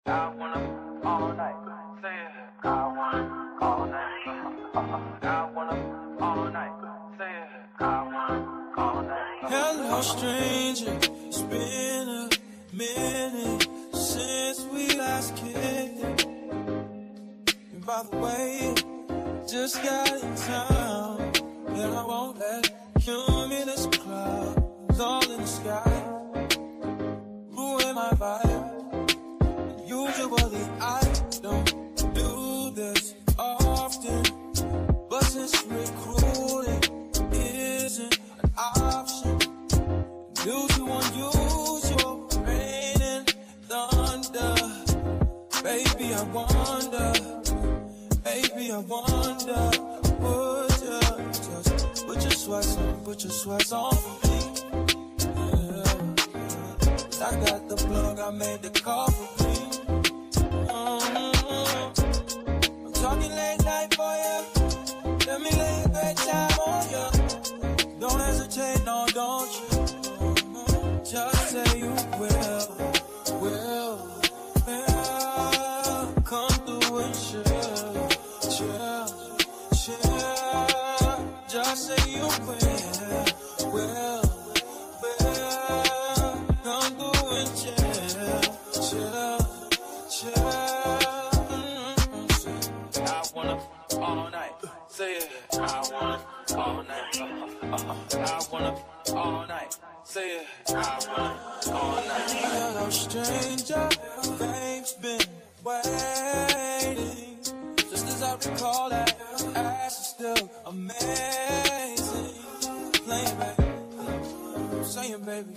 I wanna all night. Say it. I wanna all night. I wanna all night. Say it. I wanna all night. Hello, stranger. It's been a minute since we last kicked it. And by the way, just got in town, and I won't let cumulus clouds all in the sky ruin my vibe. Usually I don't do this often, but since recruiting isn't an option, due to unusual rain and thunder, baby I wonder, would you just put your sweats on for me? Yeah. I got the plug, I made the call for me. I'm talking late night for you. Let me lay a great time on you. Don't hesitate, no, don't you? Just say you will. Come through and chill. Just say you will. Come through and chill. I wanna all night. Say it. I wanna all night. I wanna all night. Say it. I wanna all night. Hello, stranger. Fame's been waiting. Just as I recall that ass is still amazing. Playing, baby. Saying, baby.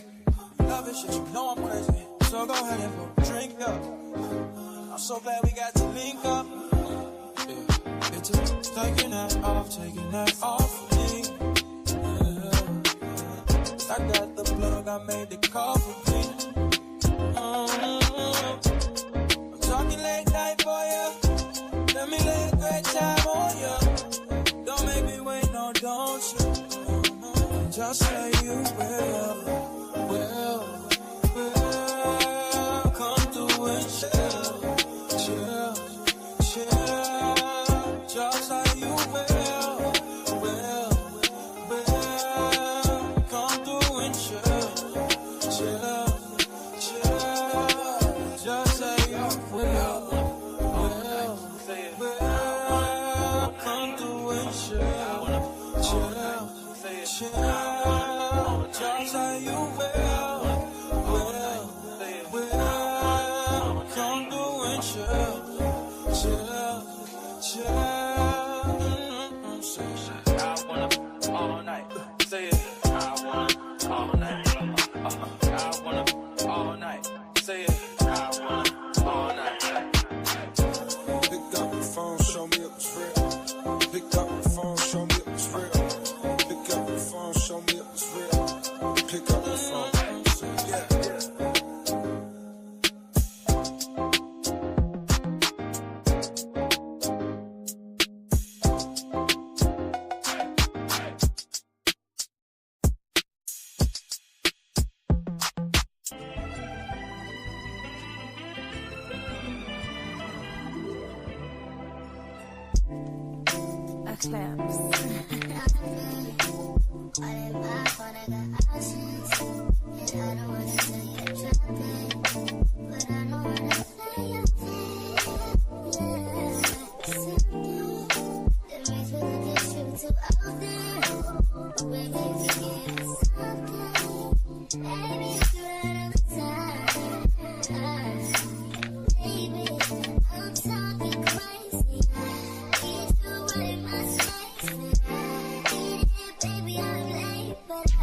Love it, shit. You know I'm crazy. So go ahead and put a drink up. I'm so glad we got to link up. Yeah. It's taking that off of me. Yeah. I got the plug, I made the call for me. I'm talking late night for you. Let me lay a great time on you. Don't make me wait, no, don't you? Just say you will. Come through and chill. Just say you will. Come through and chill. Just say you will. Come through and chill. Just say you will. Come through and chill. I wanna all night. Say it. I wanna all night. I wanna all night. Say it. I wanna all night. Pick up the phone, show me it was real. Pick up the phone, show me it was real. Pick up the phone, show me it was real. Pick up the phone. Yeah. Claps. Baby, I'm late, but I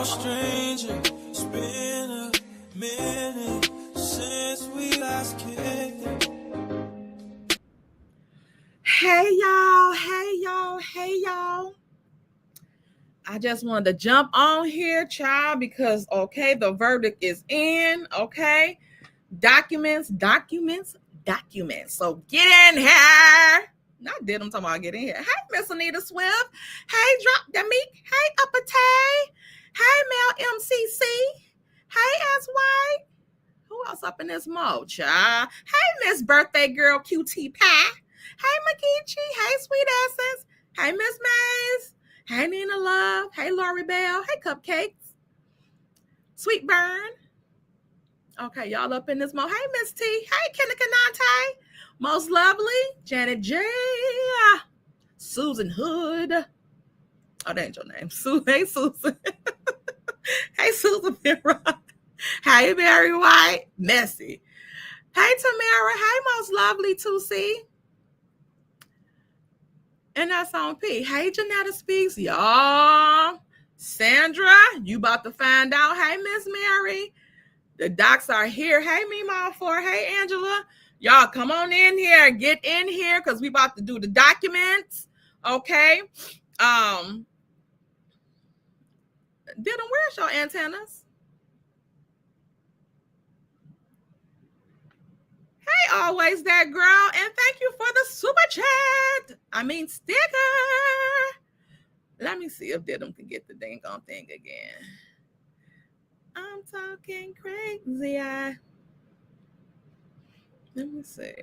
no stranger. It's been a minute since we last kicked. Hey y'all, hey y'all, hey y'all. I just wanted to jump on here, child, because okay, the verdict is in. Okay, documents. So get in here. Not did I'm talking about get in here. Hey, Miss Anita Swift. Hey, Drop the Meek. Hey, Upper Tay. Hey, Mel MCC. Hey, S White. Who else up in this mode, child? Hey, Miss Birthday Girl QT Pie. Hey, Makichi. Hey, Sweet Essence. Hey, Miss Mays. Hey, Nina Love. Hey, Lori Bell. Hey, Cupcakes. Sweet Burn. Okay, y'all up in this mode. Hey, Miss T. Hey, Kinakanante. Most Lovely. Janet J. Susan Hood. Oh, that ain't your name. Hey, Susan. Hey, Susan Mira. Hey, Mary White. Messy. Hey, Tamara. Hey, Most Lovely 2C. And that's on P. Hey, Janetta Speaks. Y'all. Sandra, you about to find out. Hey, Miss Mary. The docs are here. Hey, Mima 4. Hey, Angela. Y'all come on in here. Get in here because we about to do the documents. Okay. Dylan, where's your antennas? Hey, always that girl. And thank you for the super chat. Sticker. Let me see if Dylan can get the dang on thing again. I'm talking crazy. Let me see.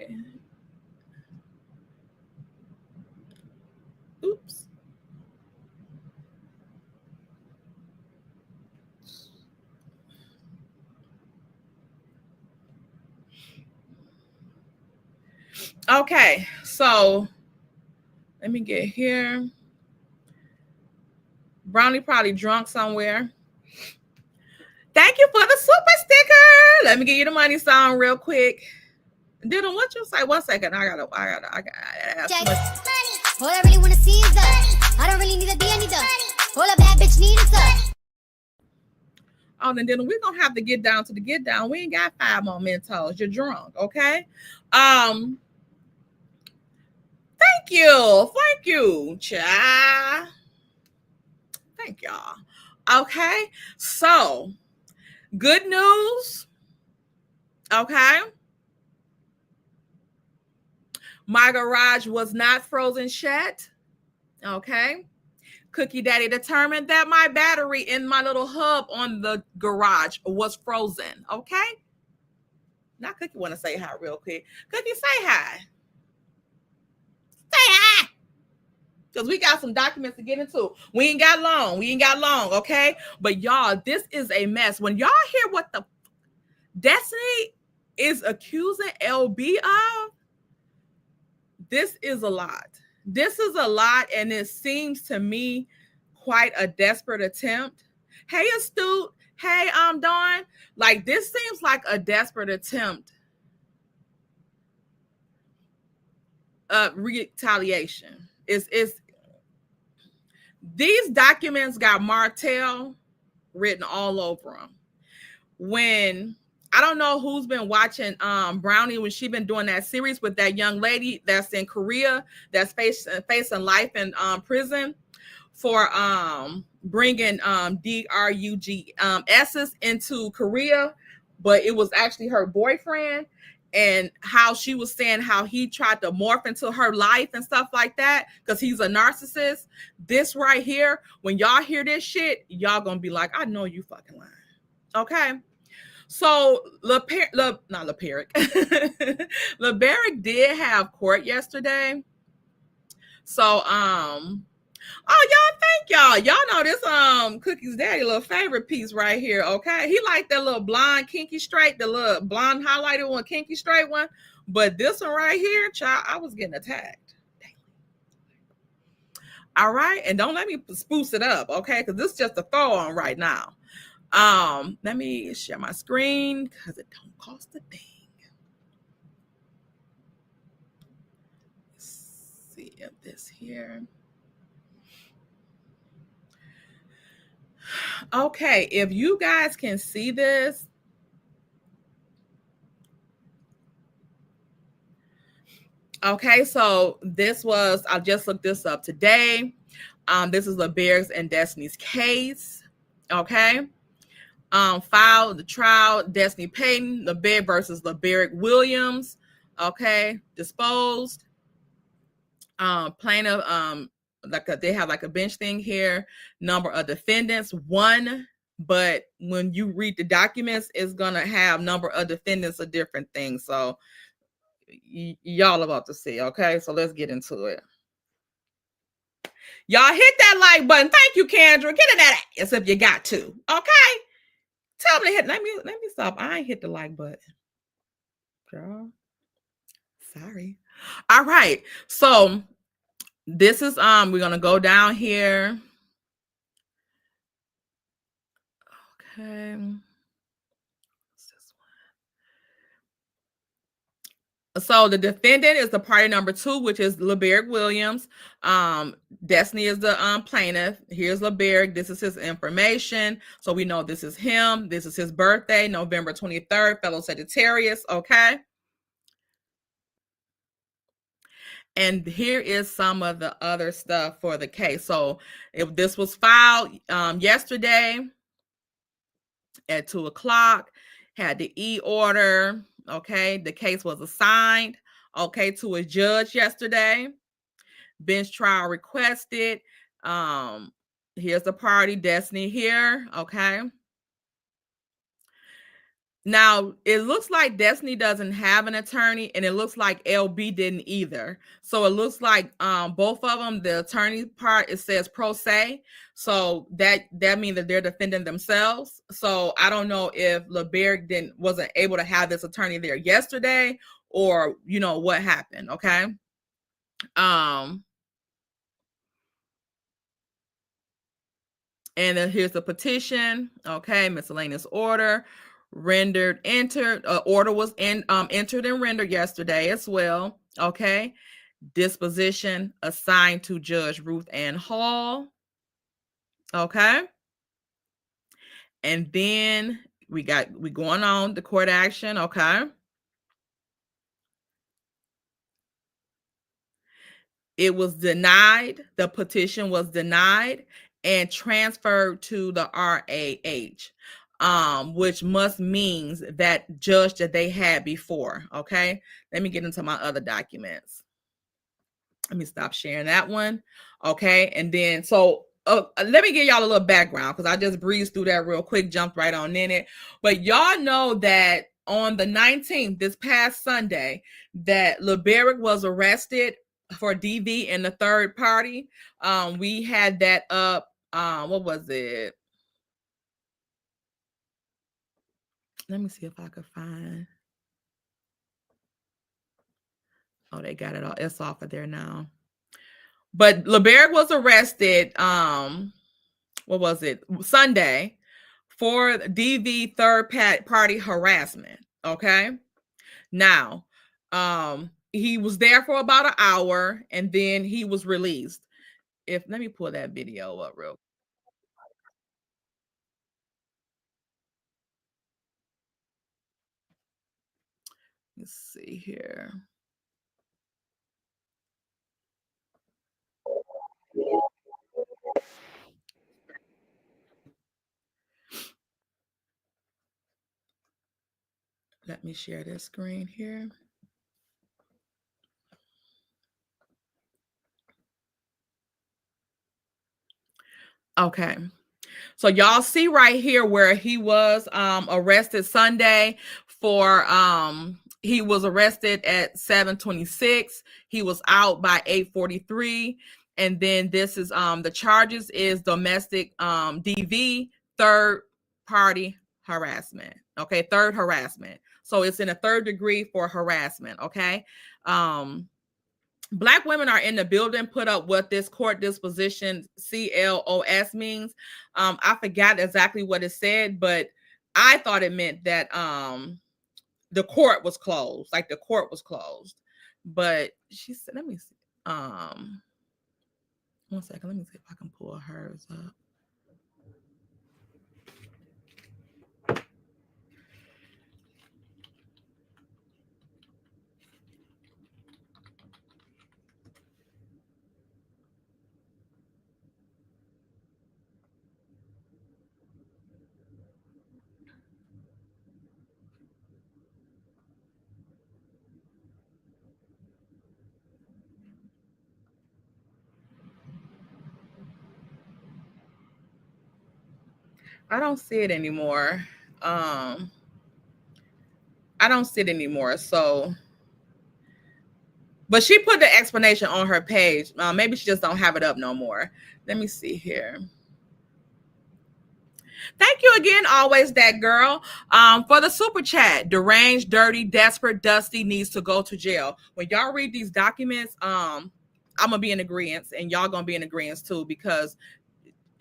Oops. Okay, so let me get here. Brownie probably drunk somewhere. Thank you for the super sticker. Let me get you the money song real quick. Dylan, what you say? 1 second. I gotta. All I really wanna see is us. I don't really need a D, I need us. All a bad bitch need is us. Oh, then Dylan, we're gonna have to get down to the get down. We ain't got 5 more Mentos. You're drunk, okay? Thank you, child. Thank y'all. Okay, so good news. Okay. My garage was not frozen shut. Okay. Cookie Daddy determined that my battery in my little hub on the garage was frozen. Okay. Now Cookie want to say hi real quick. Cookie, say hi. Say hi. Because we got some documents to get into. We ain't got long. Okay. But y'all, this is a mess. When y'all hear what the Destiny is accusing LB of, this is a lot. And it seems to me quite a desperate attempt. Hey, Astute. Hey, Dawn. Like, this seems like a desperate attempt of retaliation. These documents got Martell written all over them. When I don't know who's been watching Brownie when she been doing that series with that young lady that's in Korea that's facing life in prison for bringing DRUGS's into Korea, but it was actually her boyfriend, and how she was saying how he tried to morph into her life and stuff like that because he's a narcissist. This right here, when y'all hear this shit, y'all gonna be like, I know you fucking lying. Okay. So LeBaric did have court yesterday. So oh, y'all, thank y'all. Y'all know this Cookie's daddy little favorite piece right here. Okay, he liked that little blonde kinky straight, the little blonde highlighted one, kinky straight one. But this one right here, child, I was getting attacked. All right, and don't let me spruce it up, okay? Because this is just a throw on right now. Let me share my screen because it don't cost a thing. Let's see if this here. Okay, if you guys can see this. Okay, so this was, I just looked this up today. This is LeBerg's and Destiny's case. Okay. Filed the trial, Destiny Payton, LeBerg versus LeBerg Williams. Okay, disposed. Plaintiff, they have like a bench thing here. Number of defendants, 1. But when you read the documents, it's gonna have number of defendants, a different thing. So y'all about to see. Okay, so let's get into it. Y'all hit that like button. Thank you, Kendra. Get in that ass if you got to. Okay. Tell me to hit. Let me stop. I ain't hit the like button. Girl. Sorry. All right. So this is we're gonna go down here. Okay. So the defendant is the party number 2, which is LeBerg Williams. Destiny is the plaintiff. Here's LeBerg. This is his information. So we know this is him. This is his birthday, November 23rd, fellow Sagittarius. Okay. And here is some of the other stuff for the case. So if this was filed yesterday at 2:00, had the order. Okay, the case was assigned, okay, to a judge yesterday. Bench trial requested. Here's the party, Destiny here, okay. Now, it looks like Destiny doesn't have an attorney, and it looks like LB didn't either. So it looks like both of them, the attorney part, it says pro se. So that means that they're defending themselves. So I don't know if LeBerg wasn't able to have this attorney there yesterday, or what happened. Okay. And then here's the petition. Okay, miscellaneous order. Order was entered and rendered yesterday as well. Okay. Disposition assigned to Judge Ruth Ann Hall. Okay. And then we going on the court action. Okay. It was denied. The petition was denied and transferred to the RAH. Which must means that judge that they had before. Okay, let me get into my other documents. Let me stop sharing that one. Okay, and then so let me give y'all a little background because I just breezed through that real quick, jumped right on in it. But y'all know that on the 19th, this past Sunday, that LeBerg was arrested for DV in the third party. We had that up. What was it? Let me see if I could find. Oh, they got it all. It's off of there now. But LeBerg was arrested. What was it? Sunday for DV third party harassment. Okay. Now, he was there for about an hour and then he was released. Let me pull that video up real quick. Let's see here. Let me share this screen here. Okay. So y'all see right here where he was arrested Sunday for he was arrested at 7:26. He was out by 8:43. And then this is the charges is domestic DV, third party harassment. Okay, third harassment. So it's in a third degree for harassment. Okay. Black women are in the building. Put up what this court disposition CLOS means. I forgot exactly what it said, but I thought it meant that the court was closed, like the court was closed. But she said, let me see. 1 second, let me see if I can pull hers up. I don't see it anymore. I don't see it anymore. So, but she put the explanation on her page. Maybe she just don't have it up no more. Let me see here. Thank you again, always that girl, for the super chat. Deranged, dirty, desperate, dusty, needs to go to jail. When y'all read these documents, I'm gonna be in agreement, and y'all gonna be in agreement too, because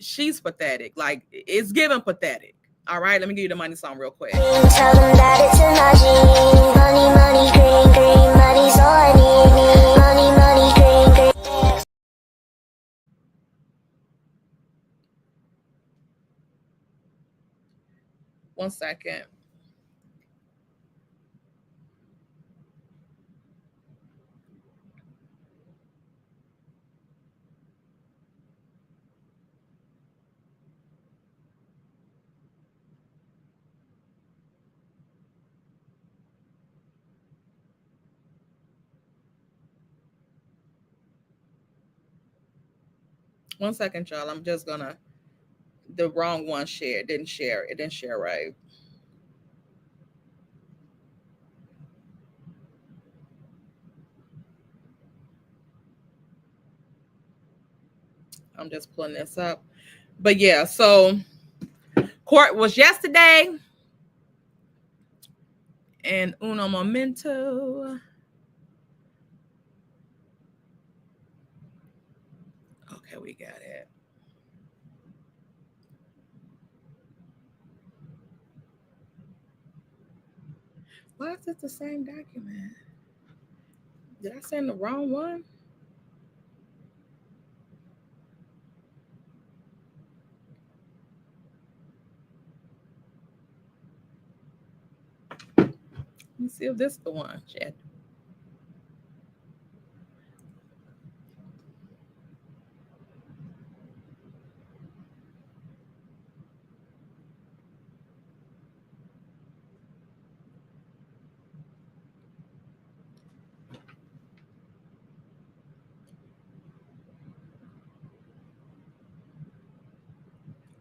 she's pathetic. Like, it's given pathetic. All right, let me give you the money song real quick. Tell them that it's in my jeans. Money, money, green, green, money's all I need. Money, money, green, green. One second. One second, y'all. I'm just gonna. The wrong one shared. Didn't share. It didn't share right. I'm just pulling this up. But yeah, so court was yesterday. And uno momento. Okay, we got it. Why is it the same document? Did I send the wrong one? Let me see if this is the one, Chad.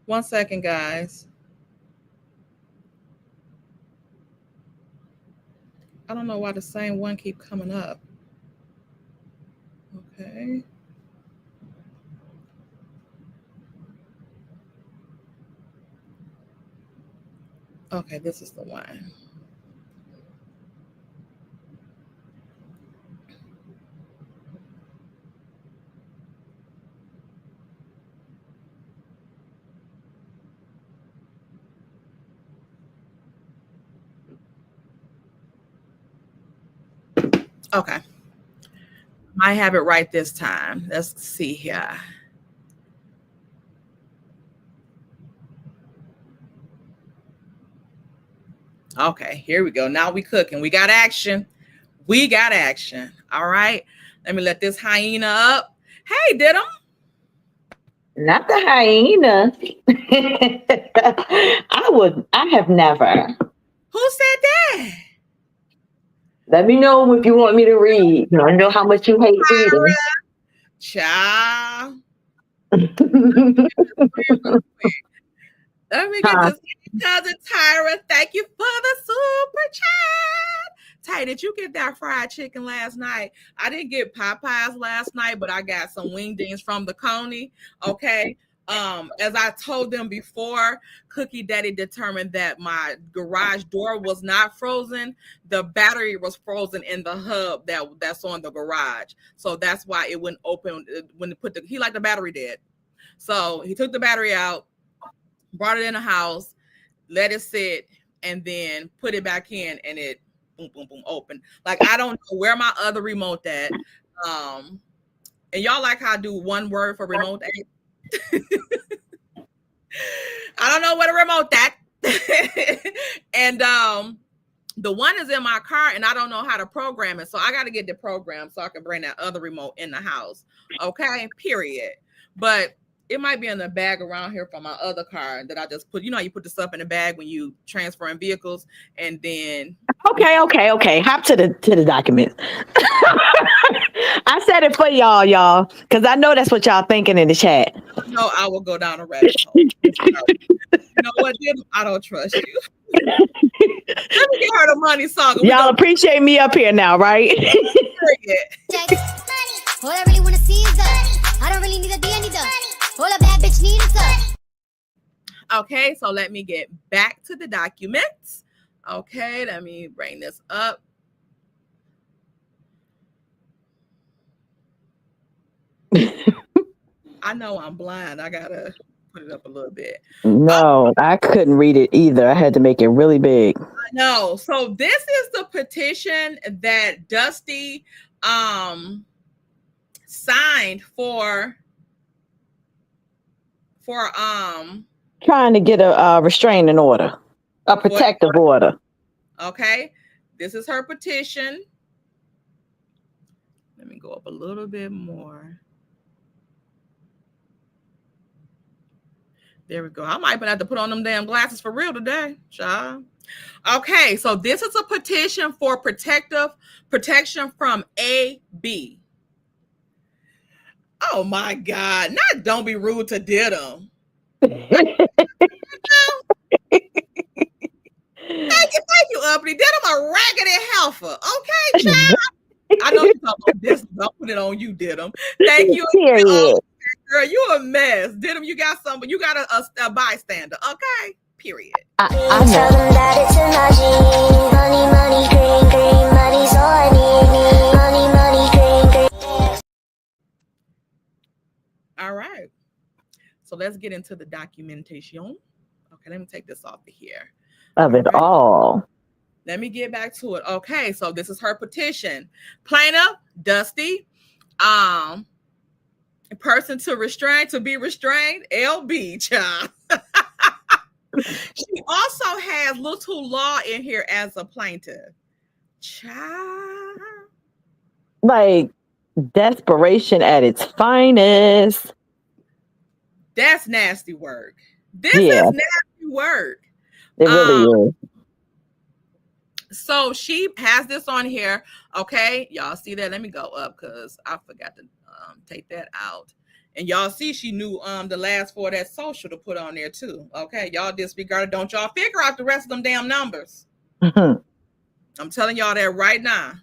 One second, guys. I don't know why the same one keep coming up. Okay. Okay, this is the one. Okay. Might have it right this time. Let's see here. Okay, here we go. Now we cooking. We got action. We got action. All right. Let me let this hyena up. Hey, Diddum. Not the hyena. I have never. Who said that? Let me know if you want me to read. I know how much you hate reading. Child. Let me get this. Cousin Tyra, thank you for the super chat. Ty, did you get that fried chicken last night? I didn't get Popeyes last night, but I got some wingdings from the Coney. Okay. As I told them before, Cookie Daddy determined that my garage door was not frozen. The battery was frozen in the hub that's on the garage. So that's why it wouldn't open when he liked the battery dead. So he took the battery out, brought it in the house, let it sit, and then put it back in, and it boom, boom, boom, open. Like, I don't know where my other remote at. And y'all like how I do one word for remote at? I don't know where the remote at. And the one is in my car, and I don't know how to program it. So I got to get the program so I can bring that other remote in the house. Okay, period. But it might be in the bag around here from my other car that I just put. You know, you put the stuff in the bag when you transfer in vehicles, and then. Okay. Hop to the documents. I said it for y'all, because I know that's what y'all thinking in the chat. know I will go down a rabbit hole. You know what, Diddle? I don't trust you. Let me get her the money song. Y'all appreciate me up here now, right? All I really wanna see is us. I don't really need a D, I need the. All a bad bitch need is us. Okay, so let me get back to the documents. Okay, let me bring this up. I know I'm blind. I gotta put it up a little bit. No, I couldn't read it either. I had to make it really big. I know. So this is the petition that Dusty signed for trying to get a restraining order, a protective order. Okay, this is her petition. Let me go up a little bit more. There we go. I might have to put on them damn glasses for real today, child. Okay, so this is a petition for protection from AB. Oh my God! Not don't be rude to Diddum. Thank you, Uppity. Diddum a raggedy helper. Okay, child. I know you're talking about this. Don't put it on you, Diddum. Thank you. Girl, you a mess. Diddum, you got somebody. You got a bystander. Okay, period. I tell them that it's a money, money, green, green, money's all I need, money, money, green, green. All right. So let's get into the documentation. Okay, let me take this off of here. Of it all. Let me get back to it. Okay, so this is her petition. Plaintiff, Dusty, person to be restrained, LB, child. She also has little law in here as a plaintiff. Child. Like desperation at its finest. That's nasty work. This is nasty work. It really is. So she has this on here. Okay, y'all see that? Let me go up because I forgot to take that out. And y'all see she knew the last four of that social to put on there too. Okay, y'all disregarded. Don't y'all figure out the rest of them damn numbers. I'm telling y'all that right now.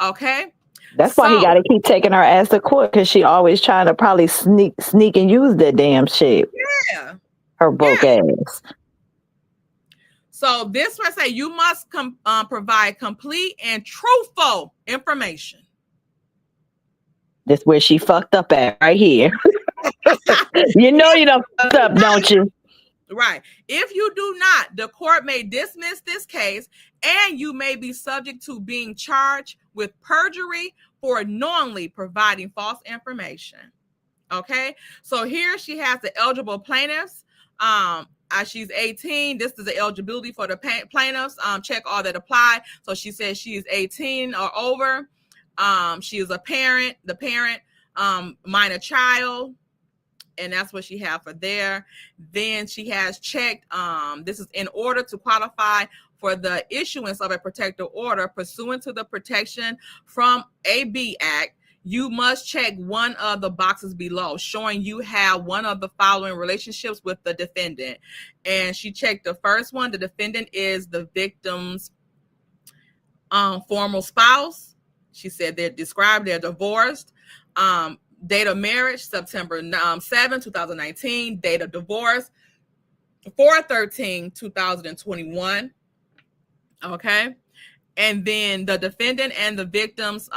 Okay. That's why he got to keep taking her ass to court, because she always trying to probably sneak and use that damn shit. Yeah. Her broke ass. So this one say you must provide complete and truthful information. That's where she fucked up at, right here. You know you done fucked up, don't you? Right. If you do not, the court may dismiss this case and you may be subject to being charged with perjury for knowingly providing false information. Okay. So here she has the eligible plaintiffs. She's 18. This is the eligibility for the plaintiffs. Check all that apply. So she says she is 18 or over. She is a parent, minor child. And that's what she has for there. Then she has checked, this is in order to qualify for the issuance of a protective order pursuant to the Protection from AB Act. You must check one of the boxes below, showing you have one of the following relationships with the defendant. And she checked the first one. The defendant is the victim's former spouse. She said they're divorced. Date of marriage, September 7, 2019. Date of divorce, 4/13/2021. Okay. And then the defendant and the victims,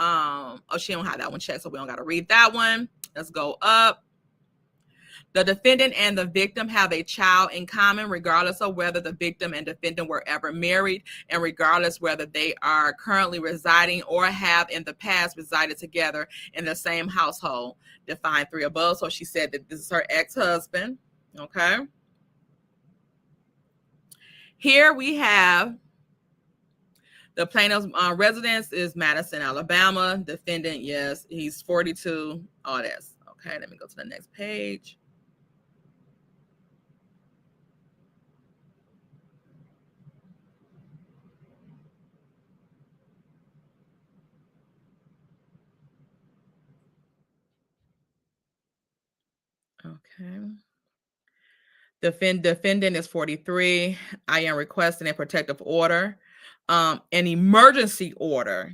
she don't have that one checked, so we don't got to read that one. Let's go up. The defendant and the victim have a child in common, regardless of whether the victim and defendant were ever married, and regardless whether they are currently residing or have in the past resided together in the same household. Defined 3 above. So she said that this is her ex-husband. Okay. Here we have the plaintiff's residence is Madison, Alabama. Defendant, yes, he's 42. All this. Okay, let me go to the next page. Okay. Defendant is 43. I am requesting a protective order, an emergency order.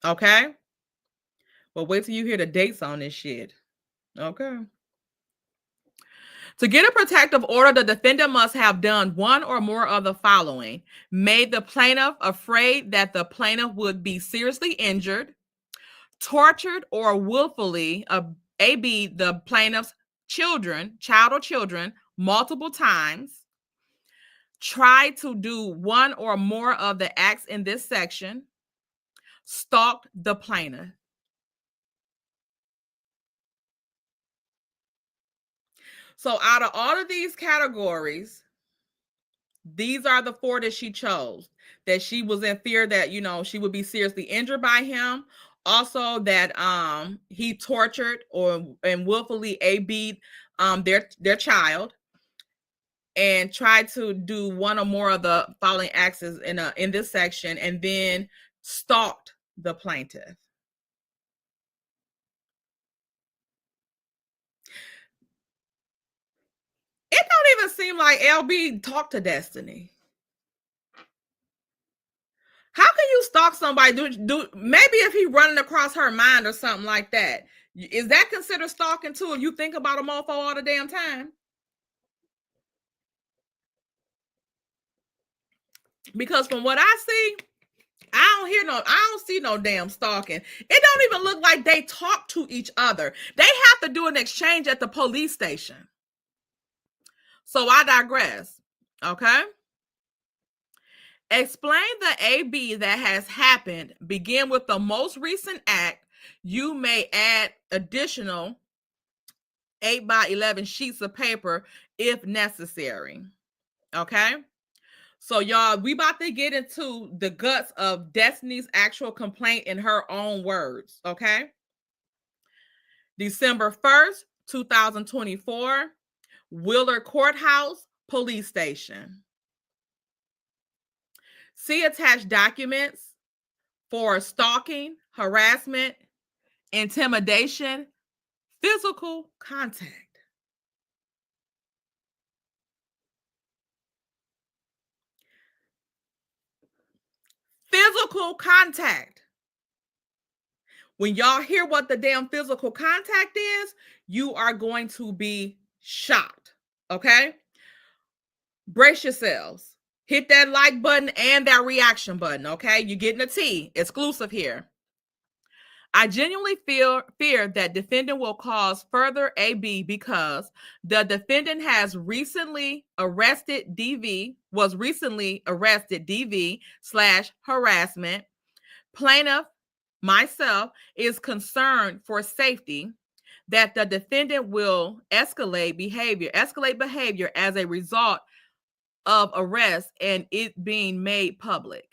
Okay. Well, wait till you hear the dates on this shit. Okay. To get a protective order, the defendant must have done one or more of the following: made the plaintiff afraid that the plaintiff would be seriously injured, tortured or willfully AB the plaintiff's child or children multiple times, tried to do one or more of the acts in this section, stalked the plaintiff. So out of all of these categories, these are the 4 that she chose. That she was in fear that, she would be seriously injured by him. Also that he tortured and willfully AB'd their child, and tried to do one or more of the following acts in this section, and then stalked the plaintiff. It don't even seem like LB talked to Destiny. How can you stalk somebody? Do maybe if he running across her mind or something like that? Is that considered stalking too? If you think about a mofo all the damn time? Because from what I see, I don't see no damn stalking. It don't even look like they talk to each other. They have to do an exchange at the police station. So I digress. Okay. Explain the AB that has happened. Begin with the most recent act. You may add additional 8x11 sheets of paper if necessary. Okay. So y'all, we about to get into the guts of Destiny's actual complaint in her own words. Okay. December 1st, 2024, Willard Courthouse Police Station. See attached documents for stalking, harassment, intimidation, physical contact. Physical contact. When y'all hear what the damn physical contact is, you are going to be shocked. Okay? Brace yourselves. Hit that like button and that reaction button, okay? You're getting a T, exclusive here. I genuinely fear that defendant will cause further AB because the defendant was recently arrested DV/harassment. Plaintiff, myself, is concerned for safety that the defendant will escalate behavior as a result of arrest and it being made public.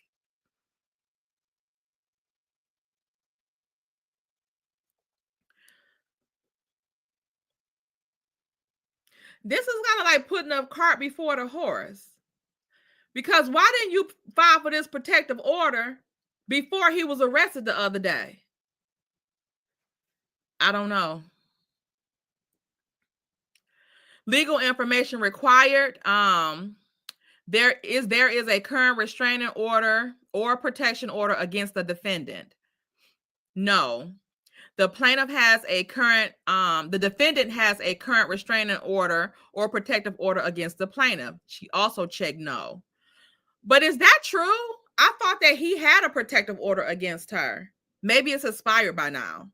This is kind of like putting a cart before the horse. Because why didn't you file for this protective order before he was arrested the other day? I don't know. Legal information required. There is a current restraining order or protection order against the defendant. No. The plaintiff has a current, the defendant has a current restraining order or protective order against the plaintiff. She also checked no. But is that true? I thought that he had a protective order against her. Maybe it's expired by now.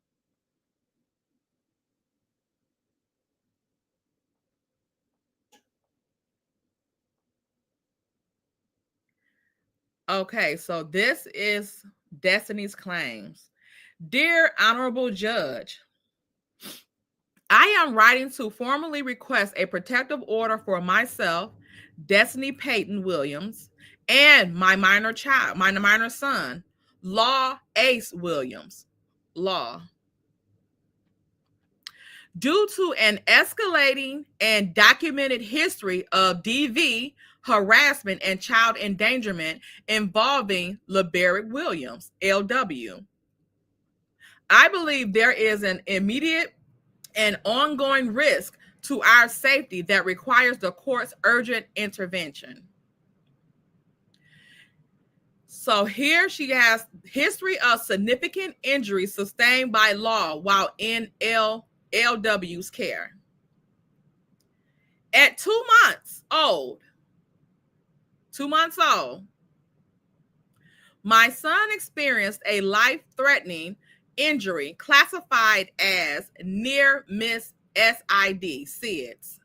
Okay, so this is Destiny's claims. Dear Honorable Judge, I am writing to formally request a protective order for myself, Destiny Payton Williams, and my minor son, Law Ace Williams. Law. Due to an escalating and documented history of DV, harassment, and child endangerment involving LeBerick Williams, LW, I believe there is an immediate an ongoing risk to our safety that requires the court's urgent intervention. So here she has history of significant injuries sustained by law while in LW's care. At 2 months old, my son experienced a life-threatening injury classified as near-miss SIDS.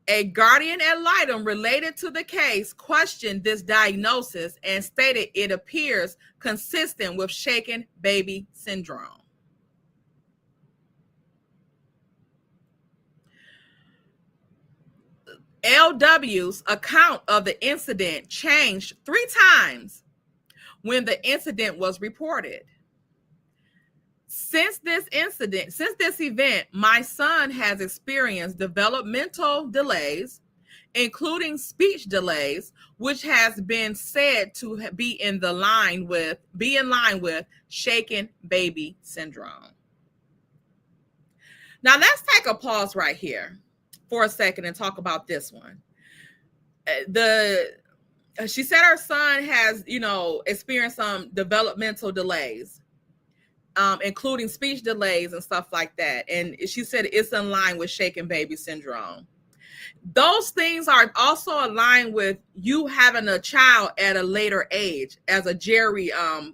A guardian ad litem related to the case questioned this diagnosis and stated it appears consistent with shaken baby syndrome. LW's account of the incident changed 3 times when the incident was reported. Since this event, my son has experienced developmental delays, including speech delays, which has been said to be in line with shaken baby syndrome. Now let's take a pause right here for a second and talk about this one. She said her son has, experienced some developmental delays, including speech delays and stuff like that. And she said it's in line with shaken baby syndrome. Those things are also aligned with you having a child at a later age as a geriatric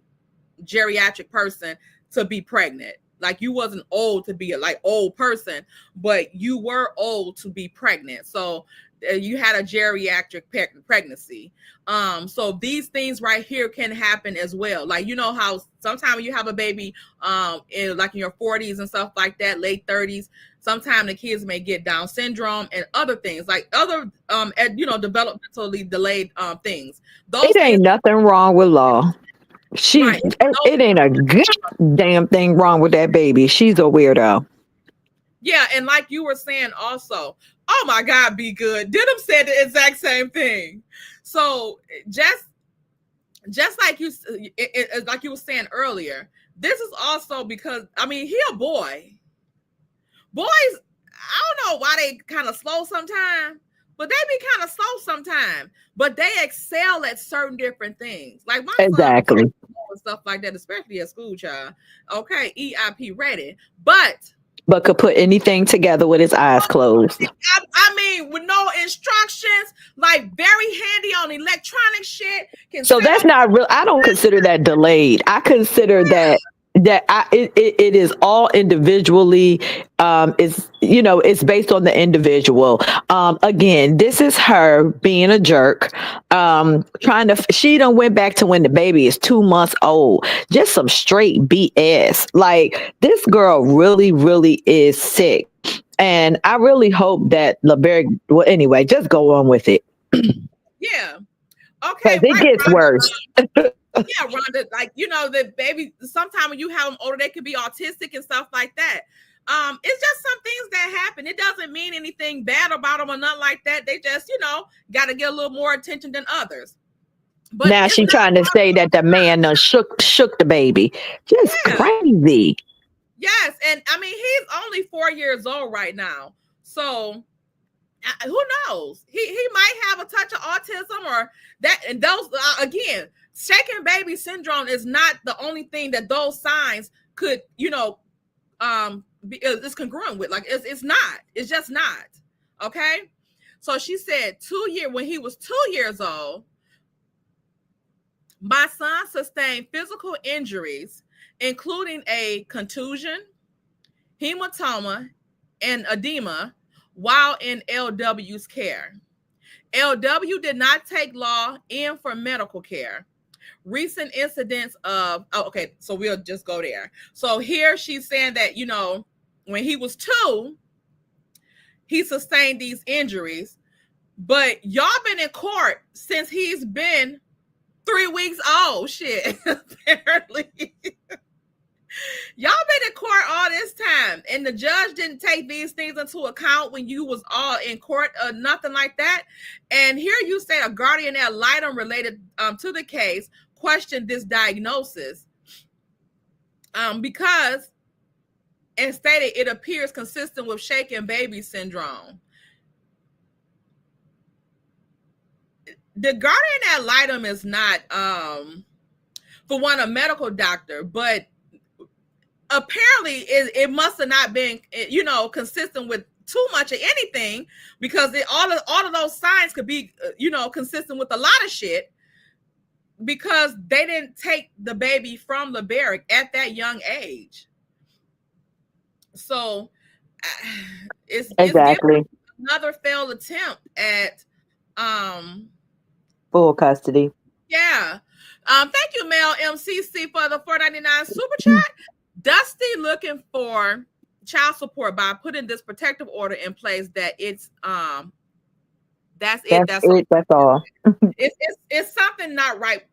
person to be pregnant. Like you wasn't old to be a old person, but you were old to be pregnant. So you had a geriatric pregnancy. So these things right here can happen as well. Like, you know how sometimes when you have a baby in your 40s and stuff like that, late 30s, sometimes the kids may get Down syndrome and other things, like other developmentally delayed things. It ain't nothing wrong with Law. It ain't a good damn thing wrong with that baby. She's a weirdo. Yeah, and like you were saying also, oh my God, be good. Didham said the exact same thing. So just like you were saying earlier, this is also because he a boy. Boys, I don't know why they kind of slow sometimes, but they be kind of slow sometimes. But they excel at certain different things. Like my exactly son and stuff like that, especially at school, child. Okay, EIP ready, but could put anything together with his eyes closed. With no instructions, like very handy on electronic shit. So that's not real. I don't consider that delayed. I consider that it is all individually. It's based on the individual. Again, this is her being a jerk. She done went back to when the baby is 2 months old. Just some straight BS. Like this girl really, really is sick. And I really hope that well, anyway, just go on with it. Yeah. Okay. It gets worse. Yeah, Rhonda, the baby, sometimes when you have them older, they could be autistic and stuff like that. It's just some things that happen. It doesn't mean anything bad about them or nothing like that. They just, got to get a little more attention than others. But now she's trying to say that the man shook the baby. Just crazy. Yes, and he's only 4 years old right now. So who knows? He might have a touch of autism or that. And those again, shaken baby syndrome is not the only thing that those signs could is congruent with. Like it's not. It's just not. Okay. So she said when he was 2 years old, my son sustained physical injuries, including a contusion, hematoma, and edema while in LW's care. LW did not take Law in for medical care. Recent incidents of, so we'll just go there. So here she's saying that, when he was 2, he sustained these injuries, but y'all been in court since he's been 3 weeks old. Shit, apparently. Y'all been in court all this time, and the judge didn't take these things into account when you was all in court or nothing like that. And here you say a guardian ad litem related to the case questioned this diagnosis because and stated it appears consistent with shaken baby syndrome. The guardian ad litem is not, for one, a medical doctor, but apparently it must have not been, consistent with too much of anything, because all of those signs could be, consistent with a lot of shit, because they didn't take the baby from the barrack at that young age. So it's Exactly. another failed attempt at Full custody. yeah. Thank you, Mel MCC, for the $4.99 super chat. Dusty looking for child support by putting this protective order in place that it's that's it. That's it. That's all. It's something not right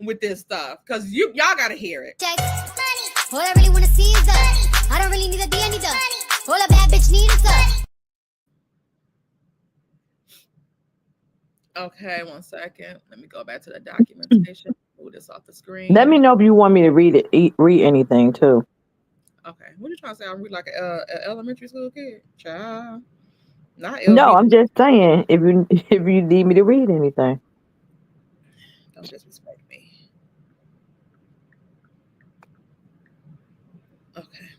with this stuff, because y'all gotta hear it. All I really wanna see is us. I don't really need a D, I need us. All a bad bitch need is us. Okay, 1 second. Let me go back to the documentation. Move this off the screen. Let me know if you want me to read anything too. Okay, what are you trying to say? I read like an elementary school kid, child. Not No, I'm just saying if you need me to read anything. Don't disrespect me. Okay.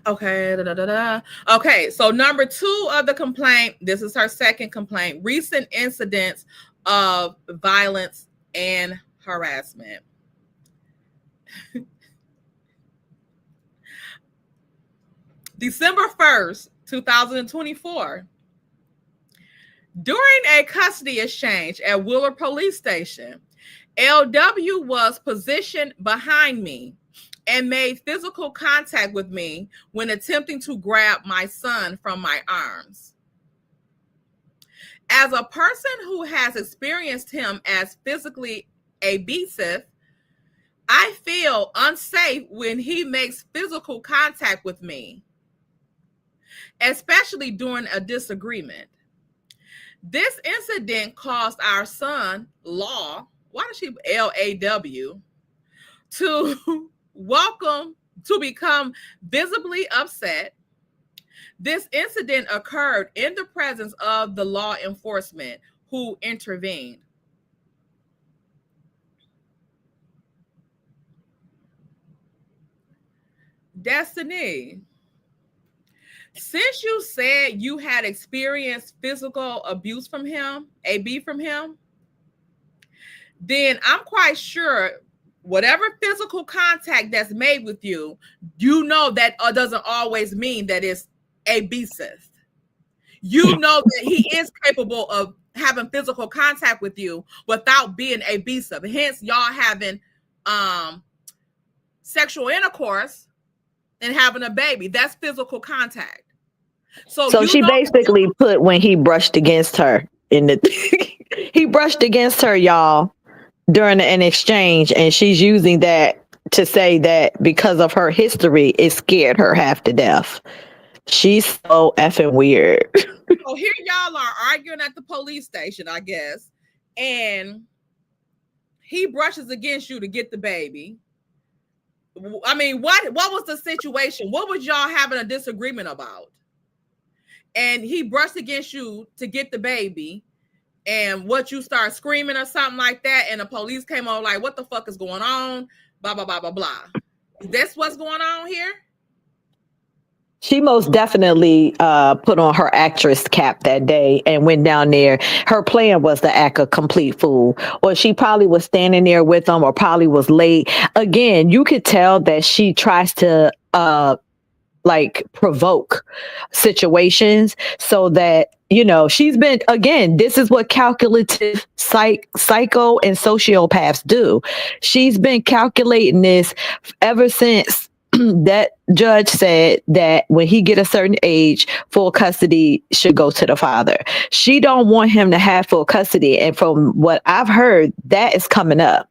Okay, so number 2 of the complaint, this is her second complaint: recent incidents of violence and harassment. December 1st, 2024. During a custody exchange at Willard Police Station, LW was positioned behind me and made physical contact with me when attempting to grab my son from my arms. As a person who has experienced him as physically abusive, I feel unsafe when he makes physical contact with me, especially during a disagreement. This incident caused our son, Law, why does she LAW, to become visibly upset. This incident occurred in the presence of the law enforcement who intervened. Destiny, since you said you had experienced physical abuse from him, AB from him, then I'm quite sure whatever physical contact that's made with you, you know that doesn't always mean that it's abusive. You know that he is capable of having physical contact with you without being abusive. Hence, y'all having sexual intercourse and having a baby. That's physical contact. So she basically put when he brushed against her in the he brushed against her, y'all, during an exchange, and she's using that to say that because of her history, it scared her half to death. She's so effing weird. So here y'all are arguing at the police station, I guess, and he brushes against you to get the baby. I mean, what was the situation? What was y'all having a disagreement about? And he brushed against you to get the baby, and what, you start screaming or something like that, and the police came on like, what the fuck is going on? Blah, blah, blah, blah, blah. Is this what's going on here? She most definitely put on her actress cap that day and went down there. Her plan was to act a complete fool, or she probably was standing there with them, or probably was late. Again, you could tell that she tries to provoke situations so that, she's been, again, this is what calculative psycho and sociopaths do. She's been calculating this ever since that judge said that when he get a certain age, full custody should go to the father. She don't want him to have full custody. And from what I've heard, that is coming up.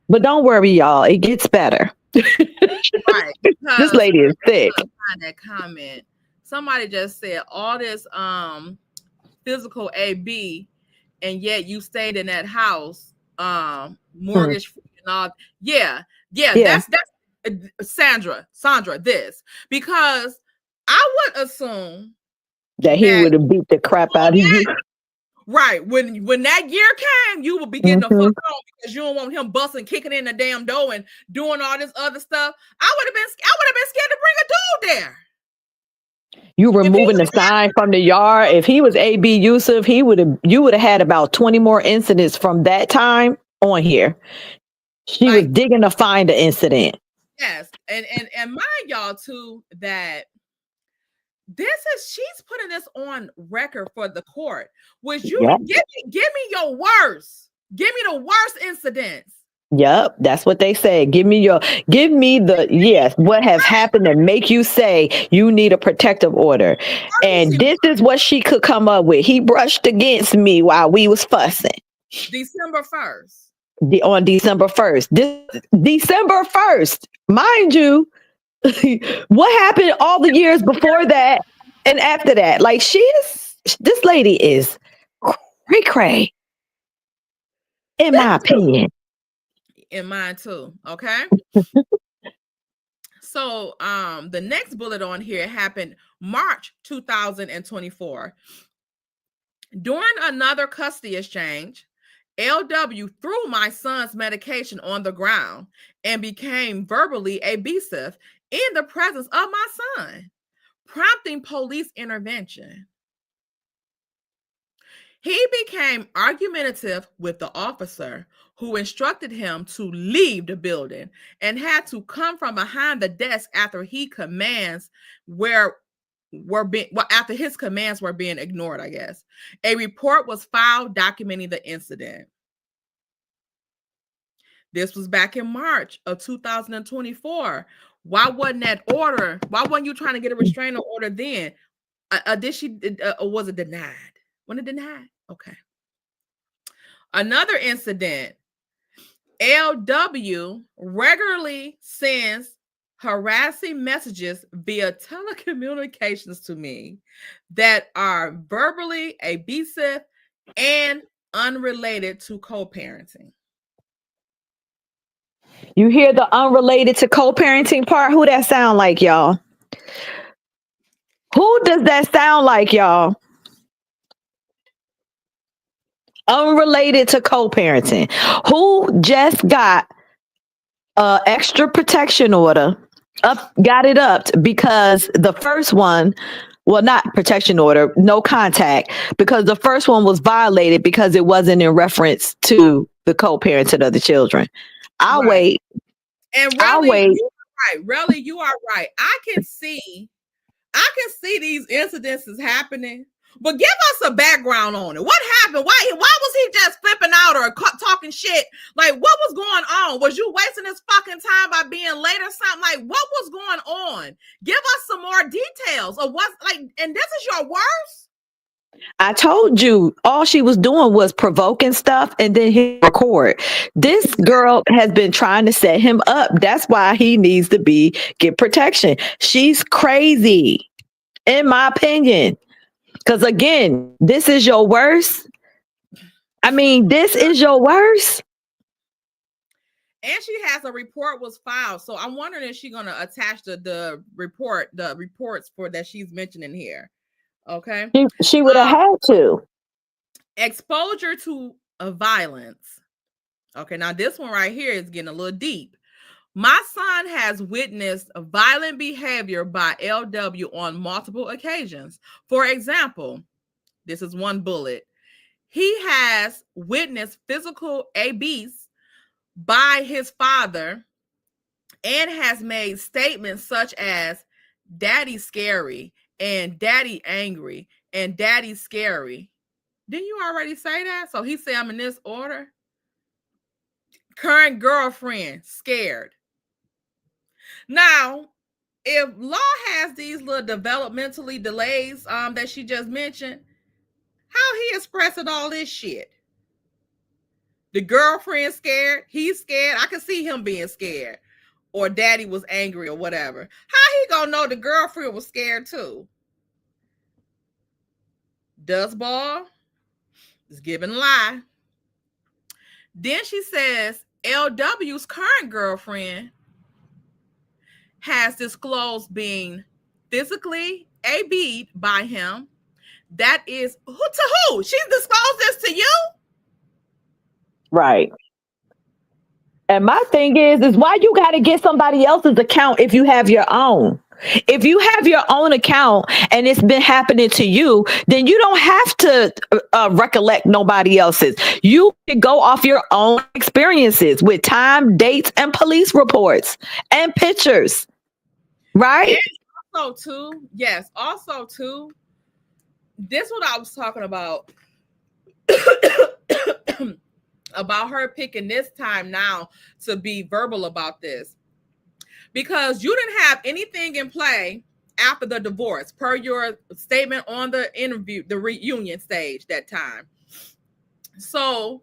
But don't worry, y'all. It gets better. Right. This lady is sick. That comment. Somebody just said all this physical AB, and yet you stayed in that house, mortgage free and all. Yeah. Yeah, Yeah. that's Sandra, this, because I would assume That he that would have beat the crap out of you. right when that year came, you would be getting the fuck on because you don't want him busting, kicking in the damn door and doing all this other stuff. I would have been scared to bring a dude there. You If he removing the was sign from the yard. If he was AB Yusuf, you would have had about 20 more incidents from that time on here. She was like, digging to find the incident. yes, and mind y'all too that she's putting this on record for the court. Would you Yep. give me your worst? Give me the worst incidents. Yep, that's what they say. Give me what has happened to make you say you need a protective order. And this is what she could come up with. He brushed against me while we was fussing. December 1st. On December 1st. December 1st. Mind you, what happened all the years before that and after that? Like this lady is cray-cray, in my opinion. In mine too. Okay. So the next bullet on here happened March 2024. During another custody exchange, LW threw my son's medication on the ground and became verbally abusive in the presence of my son, prompting police intervention. He became argumentative with the officer who instructed him to leave the building and had to come from behind the desk after his commands were being ignored, I guess. A report was filed documenting the incident. This was back in March of 2024. Why wasn't that order? Why wasn't you trying to get a restraining order then? Was it denied? When it denied? Okay. Another incident. LW regularly sends harassing messages via telecommunications to me that are verbally abusive and unrelated to co-parenting. You hear the unrelated to co-parenting part? Who that sound like, y'all? Who does that sound like, y'all? Unrelated to co-parenting. Who just got an extra protection order, got it upped because the first one, well, not protection order, no contact, because the first one was violated because it wasn't in reference to the co-parenting of the children. I'll wait. And really, you are right. I can see these incidences happening, but give us a background on it. What happened? Why was he just flipping out or talking shit? Like, what was going on? Was you wasting his fucking time by being late or something? Like, what was going on? Give us some more details of what's like, and this is your worst? I told you all she was doing was provoking stuff and then hit record. This girl has been trying to set him up. That's why he needs to get protection. She's crazy, in my opinion. Because again, this is your worst. I mean, this is your worst. And she has a report was filed. So I'm wondering if she's gonna attach the reports for that she's mentioning here. Okay. She would have had to. Exposure to violence. Okay, now this one right here is getting a little deep. My son has witnessed violent behavior by LW on multiple occasions. For example, this is one bullet. He has witnessed physical abuse by his father and has made statements such as "Daddy's scary" and "Daddy angry" and "Daddy's scary." Didn't you already say that? So he said, I'm in this order. Current girlfriend, scared. Now, if Law has these little developmentally delays that she just mentioned, how he expressing all this shit? The girlfriend scared, he's scared. I can see him being scared. Or daddy was angry or whatever. How he gonna know the girlfriend was scared too? Dustball is giving a lie. Then she says LW's current girlfriend has disclosed being physically AB'd by him. That is who to who? She disclosed this to you? Right. And my thing is why you got to get somebody else's account if you have your own? If you have your own account and it's been happening to you, then you don't have to recollect nobody else's. You can go off your own experiences with time, dates, and police reports and pictures. Right? Also, too, this is what I was talking about. About her picking this time now to be verbal about this. Because you didn't have anything in play after the divorce, per your statement on the interview, the reunion stage that time. So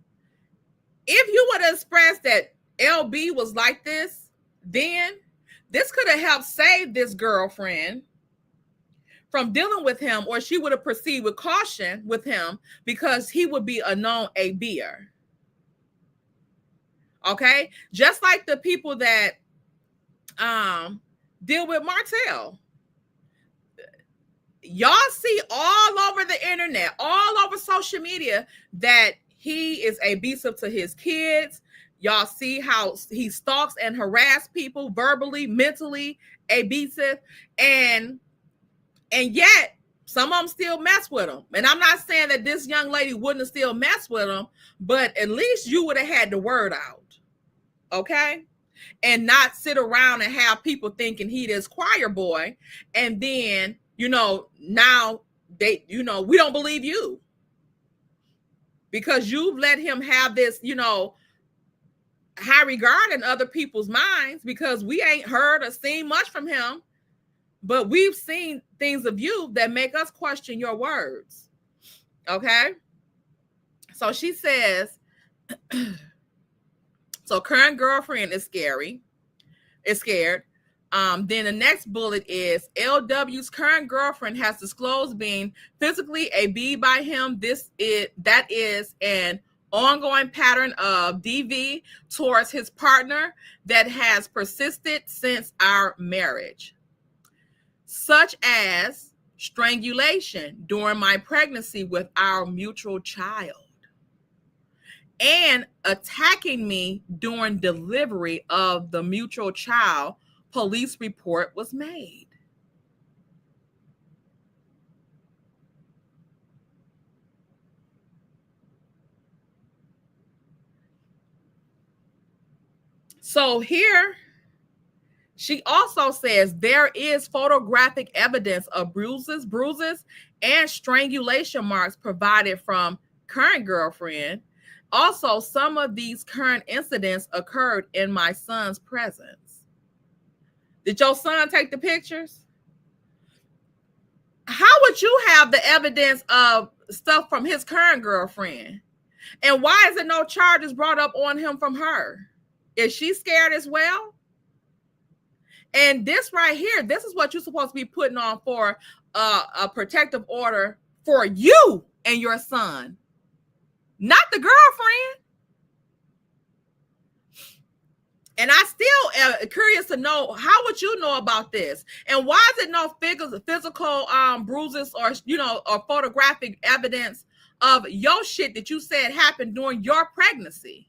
if you would have expressed that LB was like this, then this could have helped save this girlfriend from dealing with him, or she would have proceeded with caution with him because he would be a known AB'er. Okay? Just like the people that deal with Martell. Y'all see all over the internet, all over social media, that he is abusive to his kids. Y'all see how he stalks and harasses people verbally, mentally, abusive, and yet some of them still mess with him. And I'm not saying that this young lady wouldn't have still messed with him, but at least you would have had the word out, okay? And not sit around and have people thinking he this choir boy, and then now they we don't believe you because you've let him have this high regard in other people's minds, because we ain't heard or seen much from him, but we've seen things of you that make us question your words. Okay, so she says so current girlfriend is scared. Then the next bullet is LW's current girlfriend has disclosed being physically AB'd by him. That is an ongoing pattern of DV towards his partner that has persisted since our marriage, such as strangulation during my pregnancy with our mutual child, and attacking me during delivery of the mutual child. Police report was made. So here, she also says there is photographic evidence of bruises, and strangulation marks provided from current girlfriend. Also, some of these current incidents occurred in my son's presence. Did your son take the pictures? How would you have the evidence of stuff from his current girlfriend? And why is there no charges brought up on him from her? Is she scared as well? And this right here, this is what you're supposed to be putting on for a protective order for you and your son, not the girlfriend. And I still am curious to know, how would you know about this? And why is it no physical bruises or photographic evidence of your shit that you said happened during your pregnancy?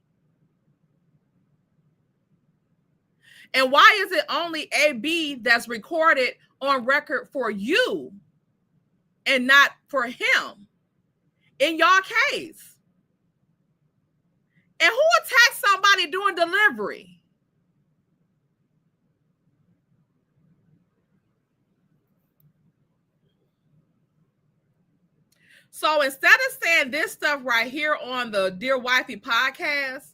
And why is it only AB that's recorded on record for you and not for him in your case? And who attacked somebody during delivery? So instead of saying this stuff right here on the Dear Wifey podcast,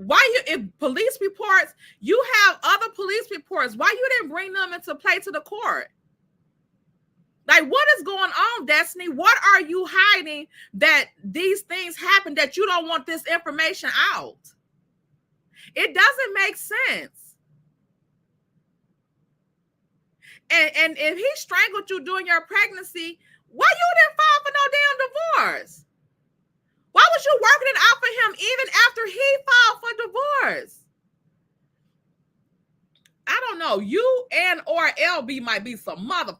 if police reports, you have other police reports, why you didn't bring them into play to the court? Like, what is going on, Destiny? What are you hiding that these things happen, that you don't want this information out? It doesn't make sense. And if he strangled you during your pregnancy, why you didn't file for no damn divorce? Why was you working it out for him even after he filed for divorce? I don't know. You and or LB might be some motherfuckers.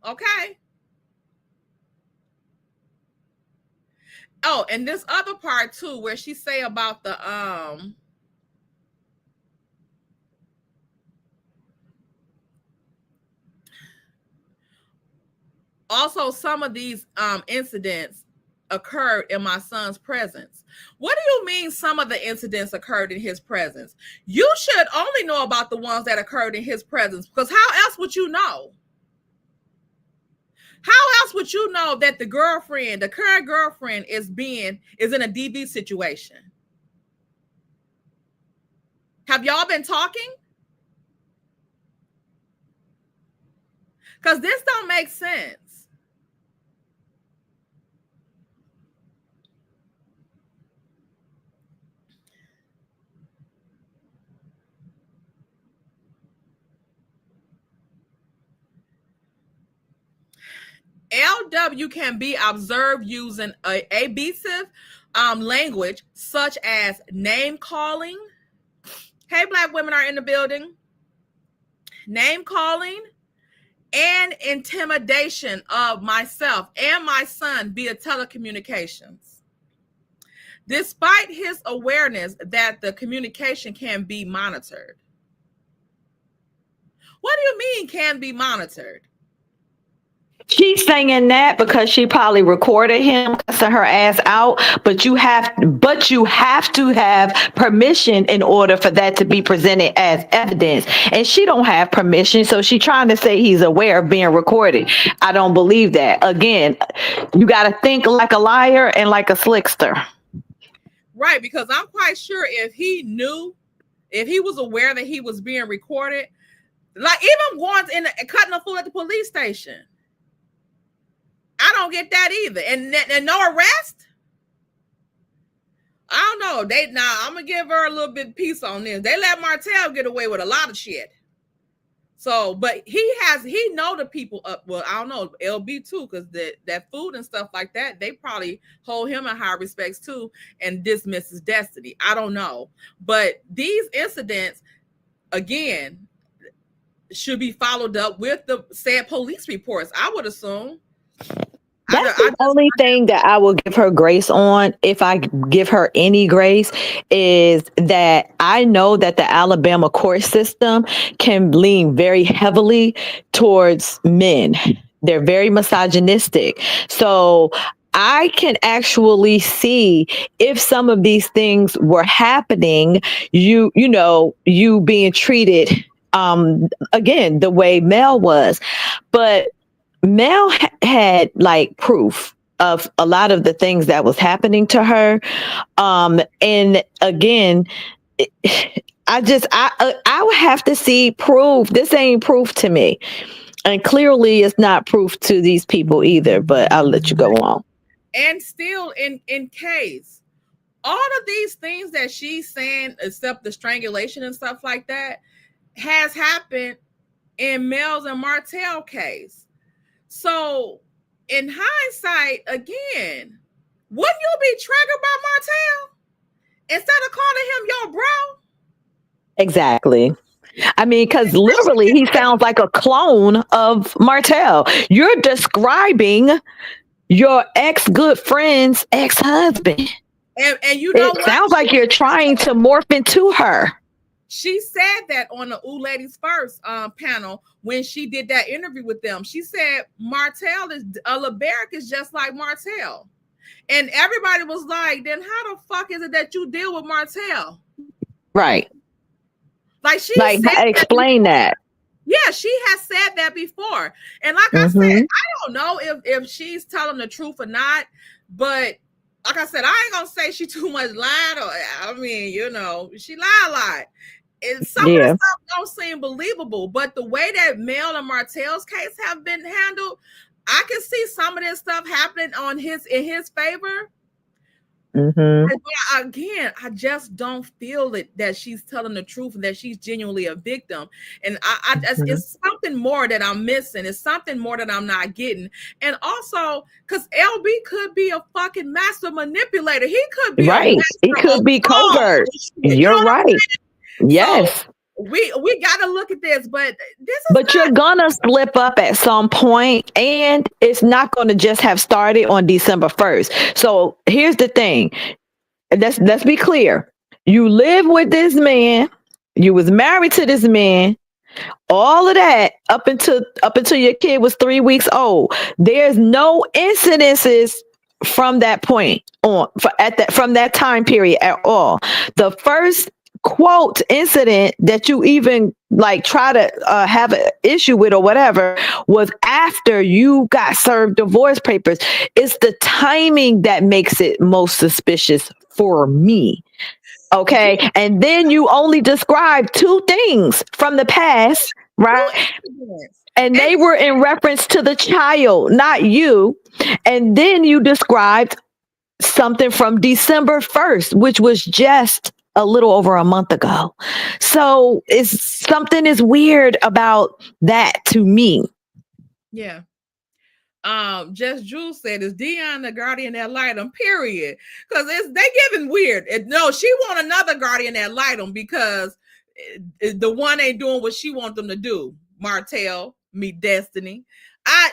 Okay. Oh, and this other part too, where she say about the also some of these incidents occurred in my son's presence. What do you mean some of the incidents occurred in his presence? You should only know about the ones that occurred in his presence, because how else would you know? How else would you know that the current girlfriend is in a DV situation? Have y'all been talking? Because this don't make sense. LW can be observed using abusive language such as name calling. Hey, Black women are in the building. Name calling and intimidation of myself and my son via telecommunications. Despite his awareness that the communication can be monitored. What do you mean can be monitored? She's saying that because she probably recorded him cussing her ass out, but you have to have permission in order for that to be presented as evidence. And she don't have permission, so she's trying to say he's aware of being recorded. I don't believe that. Again, you got to think like a liar and like a slickster. Right, because I'm quite sure if he was aware that he was being recorded, like even Wont cutting a fool at the police station. I don't get that either. And no arrest? I don't know. I'm gonna give her a little bit of peace on this. They let Martell get away with a lot of shit. So, but he know the people up. Well, I don't know, LB too, because that food and stuff like that, they probably hold him in high respects too and dismiss his destiny. I don't know. But these incidents, again, should be followed up with the said police reports, I would assume. That's the only thing that I will give her grace on, if I give her any grace, is that I know that the Alabama court system can lean very heavily towards men. They're very misogynistic. So I can actually see if some of these things were happening, you being treated again the way Mel was. But Mel had like proof of a lot of the things that was happening to her. And again, I would have to see proof. This ain't proof to me. And clearly it's not proof to these people either, but I'll let you go on. And still in case, all of these things that she's saying, except the strangulation and stuff like that, has happened in Mel's and Martell case. So, in hindsight, again, wouldn't you be triggered by Martell instead of calling him your bro? Exactly. I mean, because literally he sounds like a clone of Martell. You're describing your ex-good friend's ex-husband. And you know it sounds like you're trying to morph into her. She said that on the Ooh Ladies First panel when she did that interview with them. She said Martell LeBerick is just like Martell. And everybody was like, then how the fuck is it that you deal with Martell? Right. Like she said explain that. Yeah, she has said that before. And like I said, I don't know if she's telling the truth or not, but like I said, I ain't gonna say she too much lied, or I mean, she lied a lot. And some of the stuff don't seem believable, but the way that Mel and Martell's case have been handled, I can see some of this stuff happening in his favor. Mm-hmm. Again, I just don't feel it that she's telling the truth and that she's genuinely a victim. And it's something more that I'm missing. It's something more that I'm not getting. And also, because LB could be a fucking master manipulator. He could be right. He could be covert. You're right. Yes. So we got to look at this, but you're gonna slip up at some point, and it's not going to just have started on December 1st. So here's the thing. Let's be clear. You live with this man. You was married to this man. All of that up until your kid was 3 weeks old. There's no incidences from that point on from that time period at all. The first quote incident that you even like try to have an issue with or whatever was after you got served divorce papers. It's the timing that makes it most suspicious for me. Okay. And then you only described 2 things from the past, right? And they were in reference to the child, not you. And then you described something from December 1st, which was just a little over a month ago. So something is weird about that to me. Yeah. Just Jules said, is Dion the guardian ad litem, period? Because they giving weird. No, she want another guardian ad litem because the one ain't doing what she want them to do. Martell, meet Destiny. I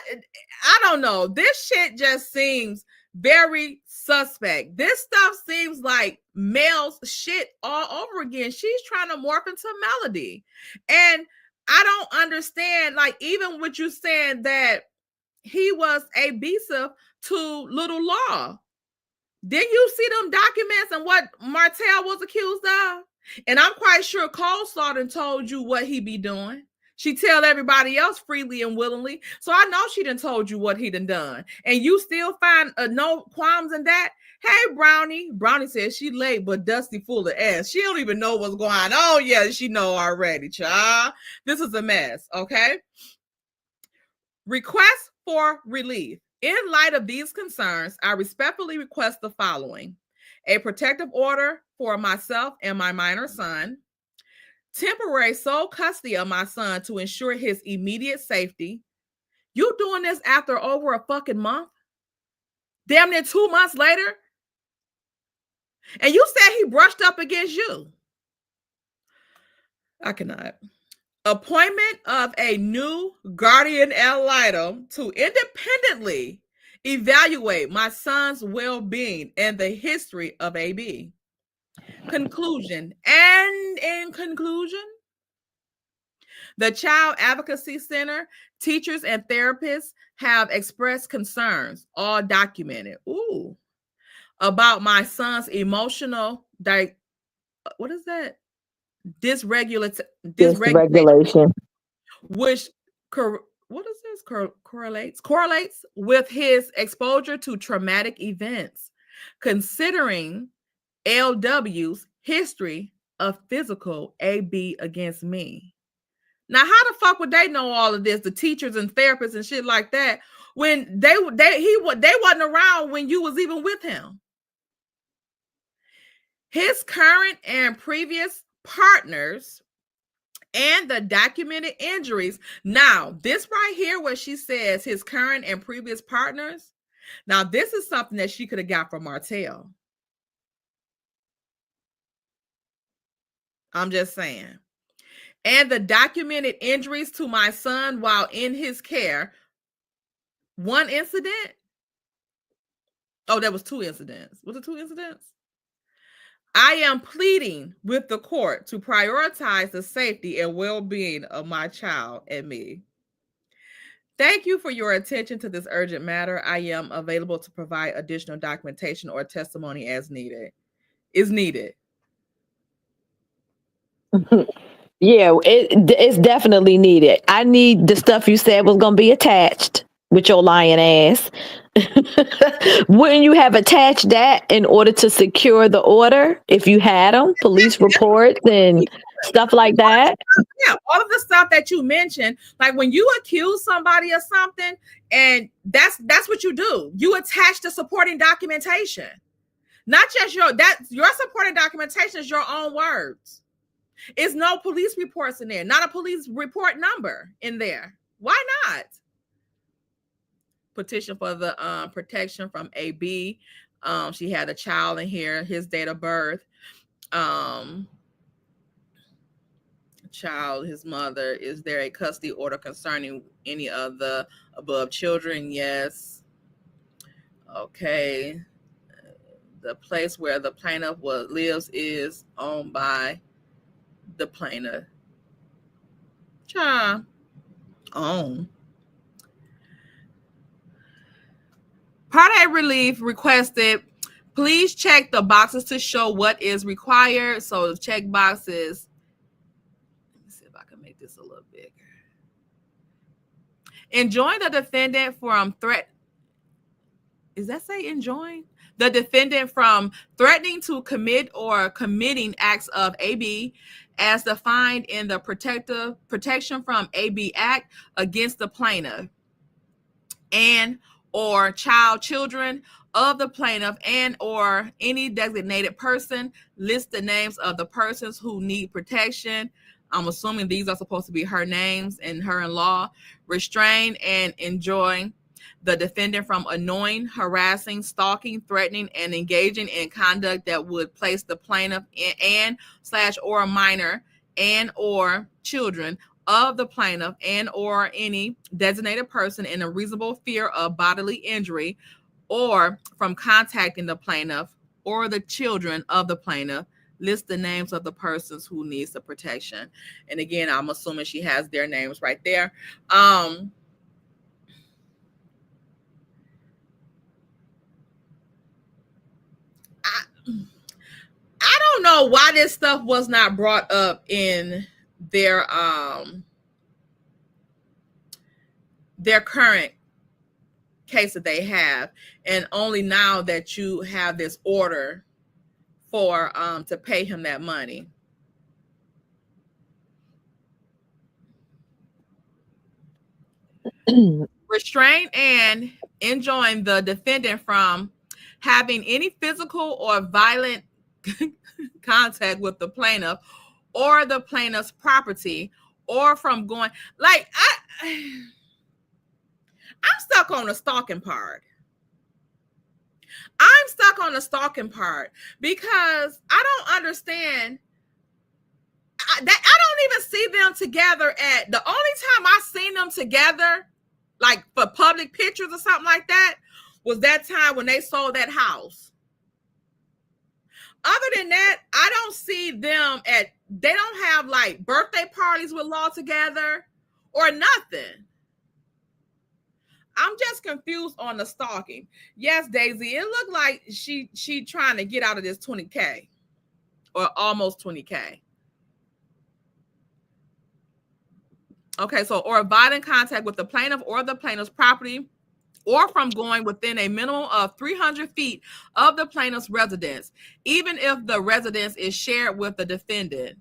don't know. This shit just seems very suspect. This stuff seems like Mel's shit all over again. She's trying to morph into Melody. And I don't understand, like, even with you saying that he was abusive to Little Law. Didn't you see them documents and what Martell was accused of? And I'm quite sure Cole Slaughter told you what he be doing. She tell everybody else freely and willingly. So I know she done told you what he done. And you still find no qualms in that? Hey, Brownie. Brownie says she late, but Dusty full of ass. She don't even know what's going on. Oh, yeah, she know already, child. This is a mess, okay? Request for relief. In light of these concerns, I respectfully request the following: a protective order for myself and my minor son, temporary sole custody of my son to ensure his immediate safety. You doing this after over a fucking month? Damn near 2 months later? And you said he brushed up against you. I cannot. Appointment of a new guardian ad litem to independently evaluate my son's well-being and the history of AB. Conclusion. And in conclusion, the Child Advocacy Center, teachers and therapists have expressed concerns, all documented, about my son's emotional, what is that? Dysregulation, which correlates with his exposure to traumatic events, considering LW's history of physical AB against me. Now, how the fuck would they know all of this? The teachers and therapists and shit like that, when they wasn't around when you was even with him. His current and previous partners and the documented injuries. Now, this right here, where she says his current and previous partners. Now, this is something that she could have got from Martell. I'm just saying. And the documented injuries to my son while in his care. One incident. Oh, there was 2 incidents. Was it 2 incidents? I am pleading with the court to prioritize the safety and well-being of my child and me. Thank you for your attention to this urgent matter. I am available to provide additional documentation or testimony as needed. Is needed. Yeah, it's definitely needed. I need the stuff you said was going to be attached with your lying ass. Wouldn't you have attached that in order to secure the order if you had them, police reports and stuff like that? Yeah, all of the stuff that you mentioned, like when you accuse somebody of something, and that's what you do. You attach the supporting documentation. Not just your supporting documentation is your own words. It's no police reports in there, not a police report number in there. Why not? Petition for the protection from AB. She had a child in here, his date of birth. Child, his mother. Is there a custody order concerning any of the above children? Yes. Okay. The place where the plaintiff lives is owned by the plaintiff. Child. Own. Part A relief requested. Please check the boxes to show what is required. So the check boxes. Let me see if I can make this a little bigger. Enjoin the defendant from threat. Is that say enjoin? The defendant from threatening to commit or committing acts of AB as defined in the Protection from AB Act against the plaintiff and or children of the plaintiff and or any designated person. List the names of the persons who need protection. I'm assuming these are supposed to be her names and her in law. Restrain and enjoin the defendant from annoying, harassing, stalking, threatening, and engaging in conduct that would place the plaintiff and/or a minor and or children of the plaintiff and or any designated person in a reasonable fear of bodily injury or from contacting the plaintiff or the children of the plaintiff. List the names of the persons who needs the protection. And again, I'm assuming she has their names right there. I don't know why this stuff was not brought up in their current case that they have, and only now that you have this order for to pay him that money. Restrain and enjoin the defendant from having any physical or violent contact with the plaintiff or the plaintiff's property, or from going, like, I'm stuck on the stalking part. I'm stuck on the stalking part because I don't understand. I don't even see them together at the only time I seen them together, like for public pictures or something like that, was that time when they sold that house. Other than that, I don't see them they don't have like birthday parties with Law together or nothing. I'm just confused on the stalking. Yes, Daisy, it looked like she trying to get out of this $20K or almost $20K. Okay, so or violent contact with the plaintiff or the plaintiff's property, or from going within a minimum of 300 feet of the plaintiff's residence, even if the residence is shared with the defendant,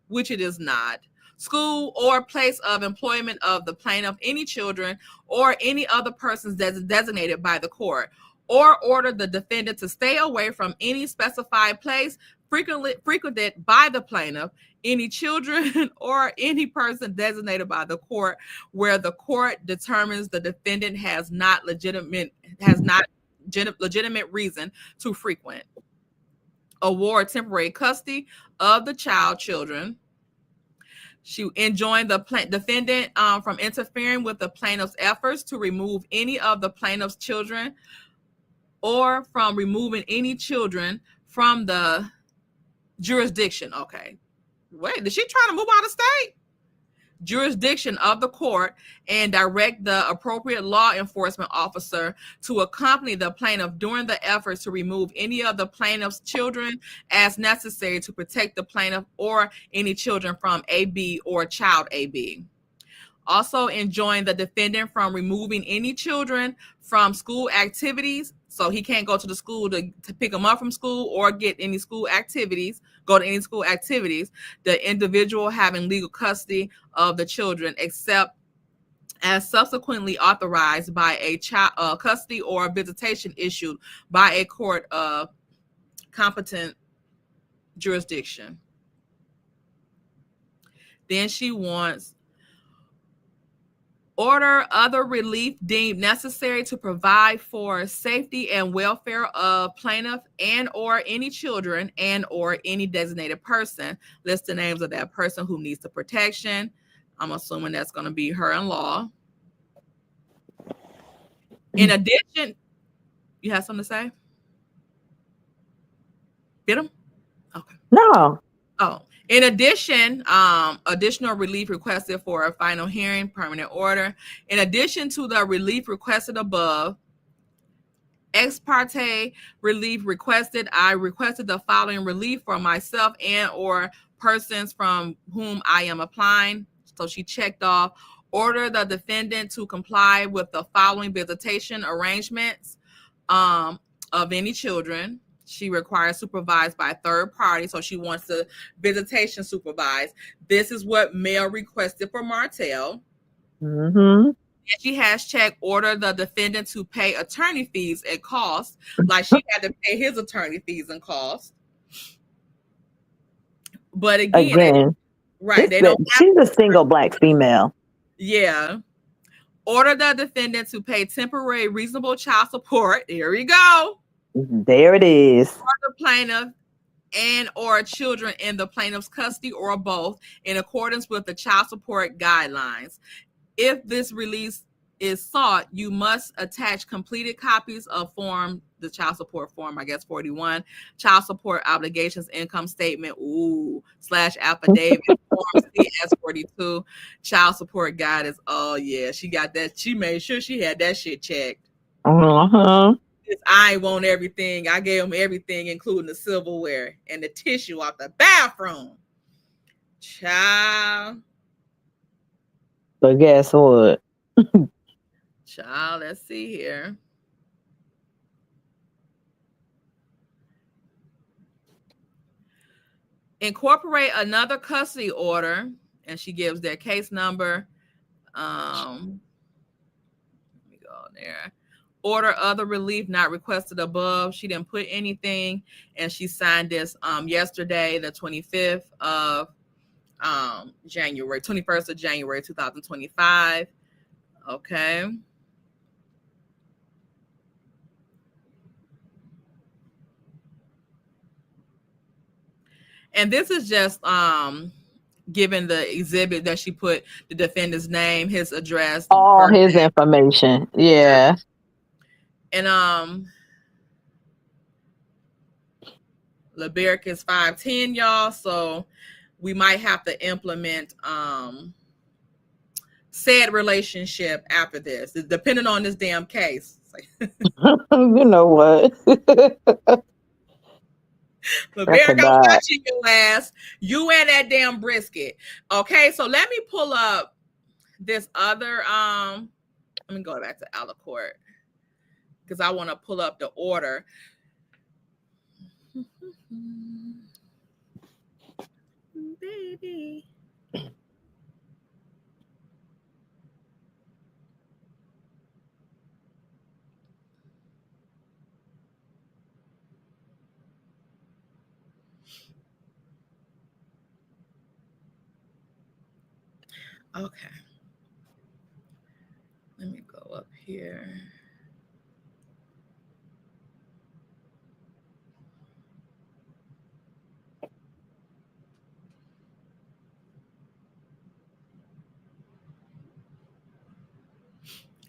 which it is not. School or place of employment of the plaintiff, any children, or any other persons designated by the court, or order the defendant to stay away from any specified place frequented by the plaintiff, any children, or any person designated by the court where the court determines the defendant has not legitimate reason to frequent. Award temporary custody of the children. She enjoined the defendant from interfering with the plaintiff's efforts to remove any of the plaintiff's children, or from removing any children from the jurisdiction. Okay. Wait, is she trying to move out of state? Jurisdiction of the court, and direct the appropriate law enforcement officer to accompany the plaintiff during the efforts to remove any of the plaintiff's children as necessary to protect the plaintiff or any children from AB or child AB. Also enjoin the defendant from removing any children from school activities. So he can't go to the school to pick them up from school or get any school activities, go to any school activities. The individual having legal custody of the children, except as subsequently authorized by a child custody or visitation issued by a court of competent jurisdiction. Then she wants order other relief deemed necessary to provide for safety and welfare of plaintiff and or any children and or any designated person. List the names of that person who needs the protection. I'm assuming that's going to be her in-law. In addition, you have something to say? Get him? Okay. No. Oh, in addition, additional relief requested for a final hearing, permanent order. In addition to the relief requested above, ex parte relief requested, I requested the following relief for myself and or persons from whom I am applying. So she checked off, order the defendant to comply with the following visitation arrangements of any children. She requires supervised by a third party, so she wants the visitation supervised. This is what Mel requested for Martell. Mm-hmm. And she has checked, order the defendant to pay attorney fees and costs, like she had to pay his attorney fees and costs. But again, they don't. She's a single Black female. Yeah. Order the defendant to pay temporary reasonable child support. Here we go. There it is. For the plaintiff and or children in the plaintiff's custody or both in accordance with the child support guidelines. If this release is sought, you must attach completed copies of the child support form, I guess 41, child support obligations, income statement, / affidavit, form CS42, child support guidance. Oh yeah, she got that. She made sure she had that shit checked. Uh-huh. I want everything. I gave them everything, including the silverware and the tissue out the bathroom. Child. But guess what? Child, let's see here. Incorporate another custody order, and she gives their case number. Let me go there. Order other relief not requested above. She didn't put anything, and she signed this yesterday, the 25th of January, 21st of January 2025. Okay. And this is just given the exhibit that she put the defendant's name, his address, all his information. Yeah. And LeBerick is 5'10", y'all, so we might have to implement said relationship after this. It's depending on this damn case. You know what? LeBerick, I'm watching your ass. You and that damn brisket. Okay, so let me pull up this other let me go back to Alicourt because I want to pull up the order. Baby. Okay. Let me go up here.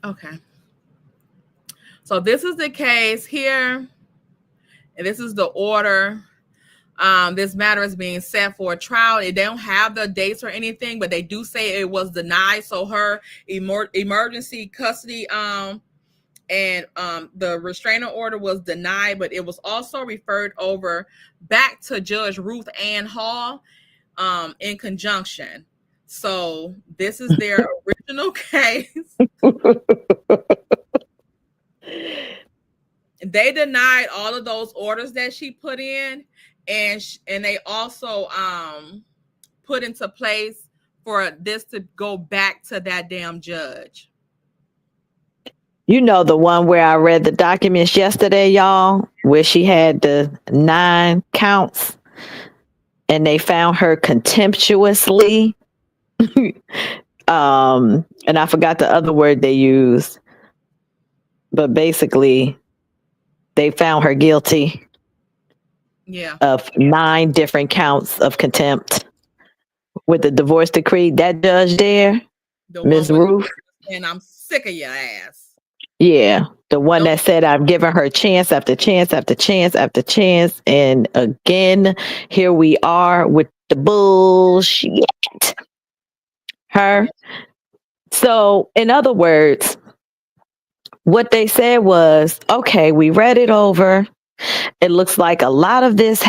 Okay. So this is the case here, and this is the order. This matter is being set for a trial. They don't have the dates or anything, but they do say it was denied. So her emergency custody and the restraining order was denied, but it was also referred over back to Judge Ruth Ann Hall in conjunction. So this is their original case. They denied all of those orders that she put in, and they also put into place for this to go back to that damn judge. You know, the one where I read the documents yesterday, y'all, where she had the 9 counts and they found her contemptuously. And I forgot the other word they used, but basically they found her guilty of 9 different counts of contempt with the divorce decree. That judge there, Ms. Ruth. And I'm sick of your ass. Yeah, the one that said I've given her chance after chance after chance after chance. And again, here we are with the bullshit. Her. So, in other words, what they said was, okay, we read it over. It looks like a lot of this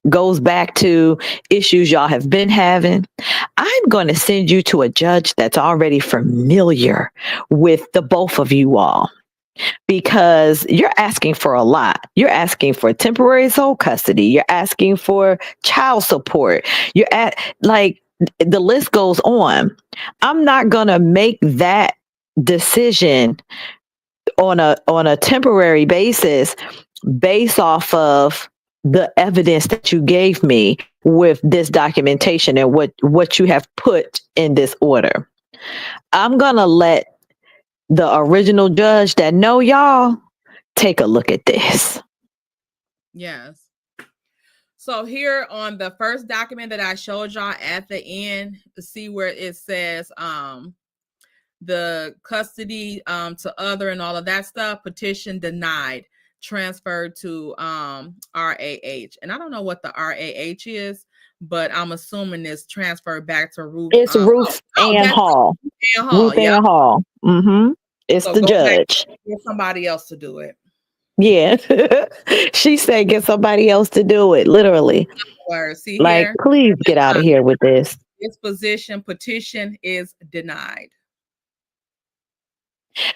goes back to issues y'all have been having. I'm going to send you to a judge that's already familiar with the both of you all, because you're asking for a lot. You're asking for temporary sole custody. You're asking for child support. You're at, like, the list goes on. I'm not going to make that decision on a temporary basis based off of the evidence that you gave me with this documentation and what you have put in this order. I'm going to let the original judge that know y'all take a look at this. Yes. So here on the first document that I showed y'all at the end, see where it says the custody to other and all of that stuff, petition denied, transferred to RAH. And I don't know what the RAH is, but I'm assuming it's transferred back to Ruth. It's Ruth Ann Hall. Ruth Ann Hall. Mm-hmm. It's so the judge. Get somebody else to do it. Yeah. She said get somebody else to do it, literally. See, like, here, please get out of here with this. Disposition petition is denied.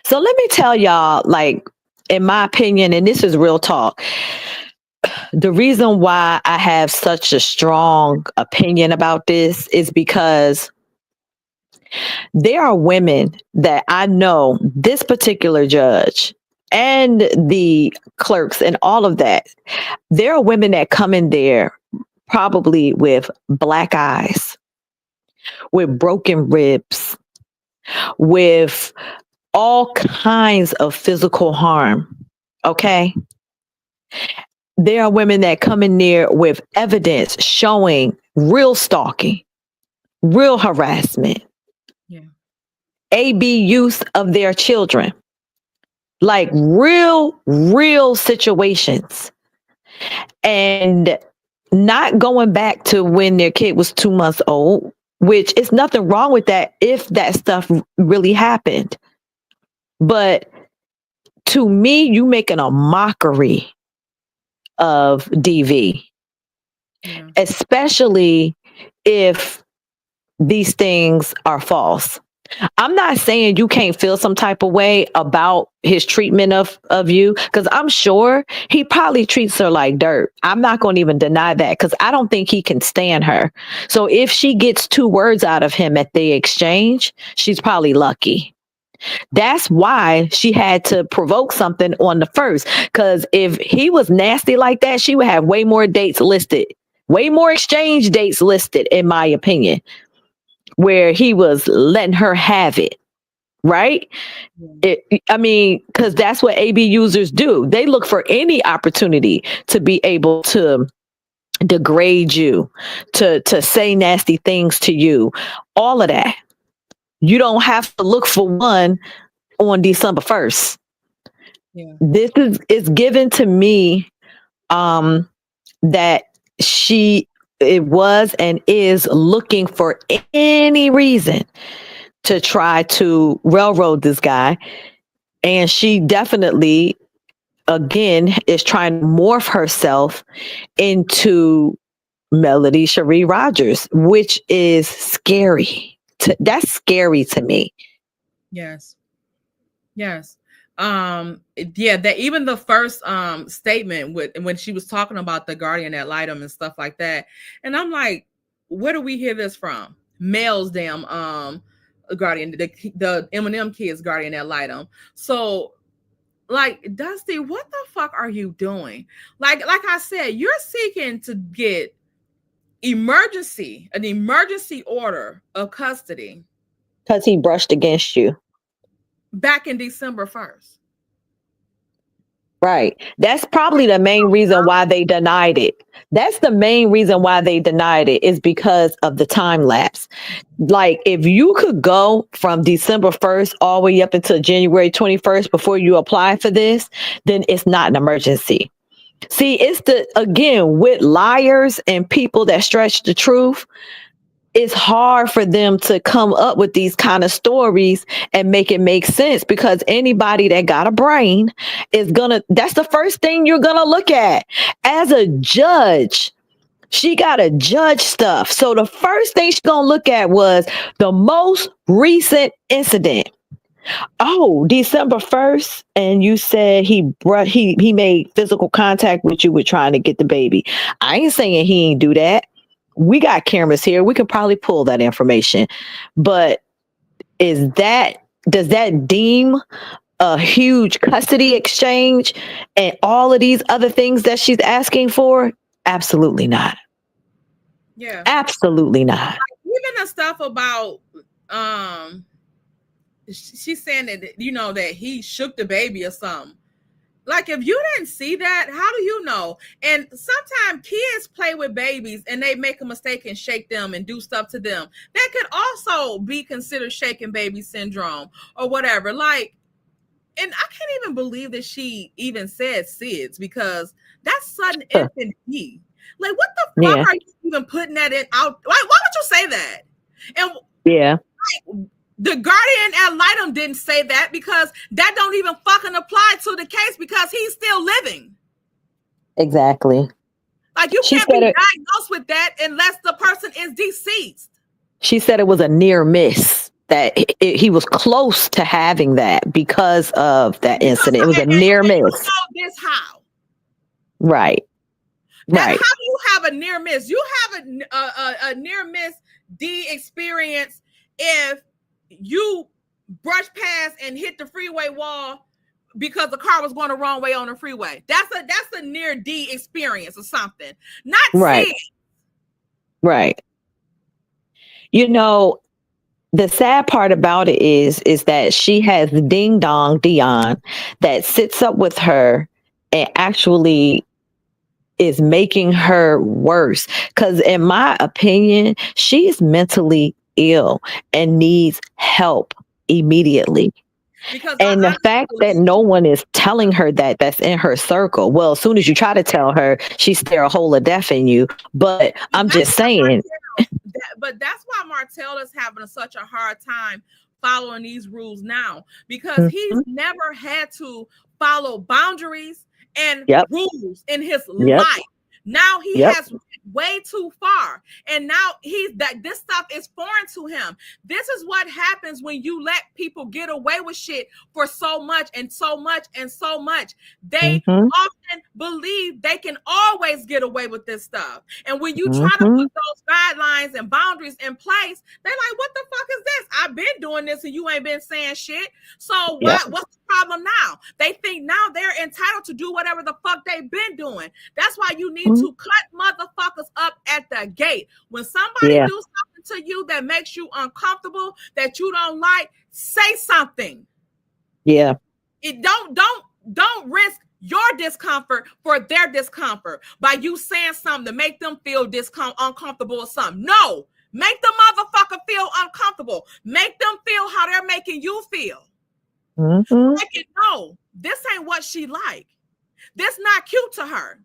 So let me tell y'all, like, in my opinion, and this is real talk, the reason why I have such a strong opinion about this is because there are women that I know, this particular judge and the clerks and all of that, there are women that come in there probably with black eyes, with broken ribs, with all kinds of physical harm. Okay. There are women that come in there with evidence showing real stalking, real harassment, AB use of their children, like real situations. And not going back to when their kid was 2 months old, which is nothing wrong with that if that stuff really happened. But to me, you making a mockery of DV, especially if these things are false. I'm not saying you can't feel some type of way about his treatment of you, because I'm sure he probably treats her like dirt. I'm not going to even deny that, because I don't think he can stand her. So if she gets 2 words out of him at the exchange, she's probably lucky. That's why she had to provoke something on the first, because if he was nasty like that, she would have way more dates listed, way more exchange dates listed, in my opinion, where he was letting her have it, right? I mean, because that's what AB users do. They look for any opportunity to be able to degrade you, to say nasty things to you, all of that. You don't have to look for one on December 1st. This is given to me that it was and is looking for any reason to try to railroad this guy. And she definitely, again, is trying to morph herself into Melody Cherie Rogers, which is scary. That's scary to me. Yes. That even the first statement when she was talking about the guardian ad litem and stuff like that, and I'm like, where do we hear this from? Mel's damn guardian, the Eminem kids guardian ad litem. So, like, Dusty, what the fuck are you doing? Like I said, you're seeking to get an emergency order of custody Because he brushed against you. back in December 1st. Right. That's probably the main reason why they denied it. That's the main reason why they denied it, is because of the time lapse. Like, if you could go from December 1st all the way up until January 21st before you apply for this, then it's not an emergency. See, it's again, with liars and people that stretch the truth, it's hard for them to come up with these kind of stories and make it make sense, because anybody that got a brain that's the first thing you're gonna look at. As a judge, she got to judge stuff. So the first thing she's gonna look at was the most recent incident. Oh, December 1st, and you said he made physical contact with you with trying to get the baby. I ain't saying he ain't do that. We got cameras here. We can probably pull that information. But does that deem a huge custody exchange and all of these other things that she's asking for? Absolutely not. Yeah. Absolutely not. Even the stuff about she's saying that, you know, that he shook the baby or something. Like, if you didn't see that, how do you know? And sometimes kids play with babies and they make a mistake and shake them and do stuff to them. That could also be considered shaken baby syndrome or whatever. Like, and I can't even believe that she even said SIDS, because that's sudden infant D. Like, what the fuck are you even putting that in out? Why would you say that? And like, the guardian ad litem didn't say that, because that don't even fucking apply to the case, because he's still living. Exactly. Like, you can't be diagnosed with that unless the person is deceased. She said it was a near miss, that he was close to having that because of that incident. It was a near miss. You know this how? Right. Right. How do you have a near miss? You have a near miss D experience if you brush past and hit the freeway wall because the car was going the wrong way on the freeway. That's a near D experience or something. Not right. C. Right. You know, the sad part about it is that she has Ding Dong Dion that sits up with her and actually is making her worse. Because in my opinion, she's mentally ill and needs help immediately. And the fact that no one is telling her that's in her circle. Well, as soon as you try to tell her, she stare a hole of death in you. But I'm just saying. But that's why Martell is having such a hard time following these rules now, because he's never had to follow boundaries and rules in his life. Now he has way too far, and now this stuff is foreign to him. This is what happens when you let people get away with shit for so much and so much and so much. They often believe they can always get away with this stuff, and when you try to put those guidelines and boundaries in place, they're like, what the fuck is this? I've been doing this and you ain't been saying shit. So what's the problem now? They think now they're entitled to do whatever the fuck they've been doing. That's why you need to cut motherfuckers up at the gate. When somebody do something to you that makes you uncomfortable, that you don't like, say something. Yeah. It don't risk your discomfort for their discomfort by you saying something to make them feel uncomfortable or something. No, make the motherfucker feel uncomfortable. Make them feel how they're making you feel. Make it know this ain't what she like. This not cute to her.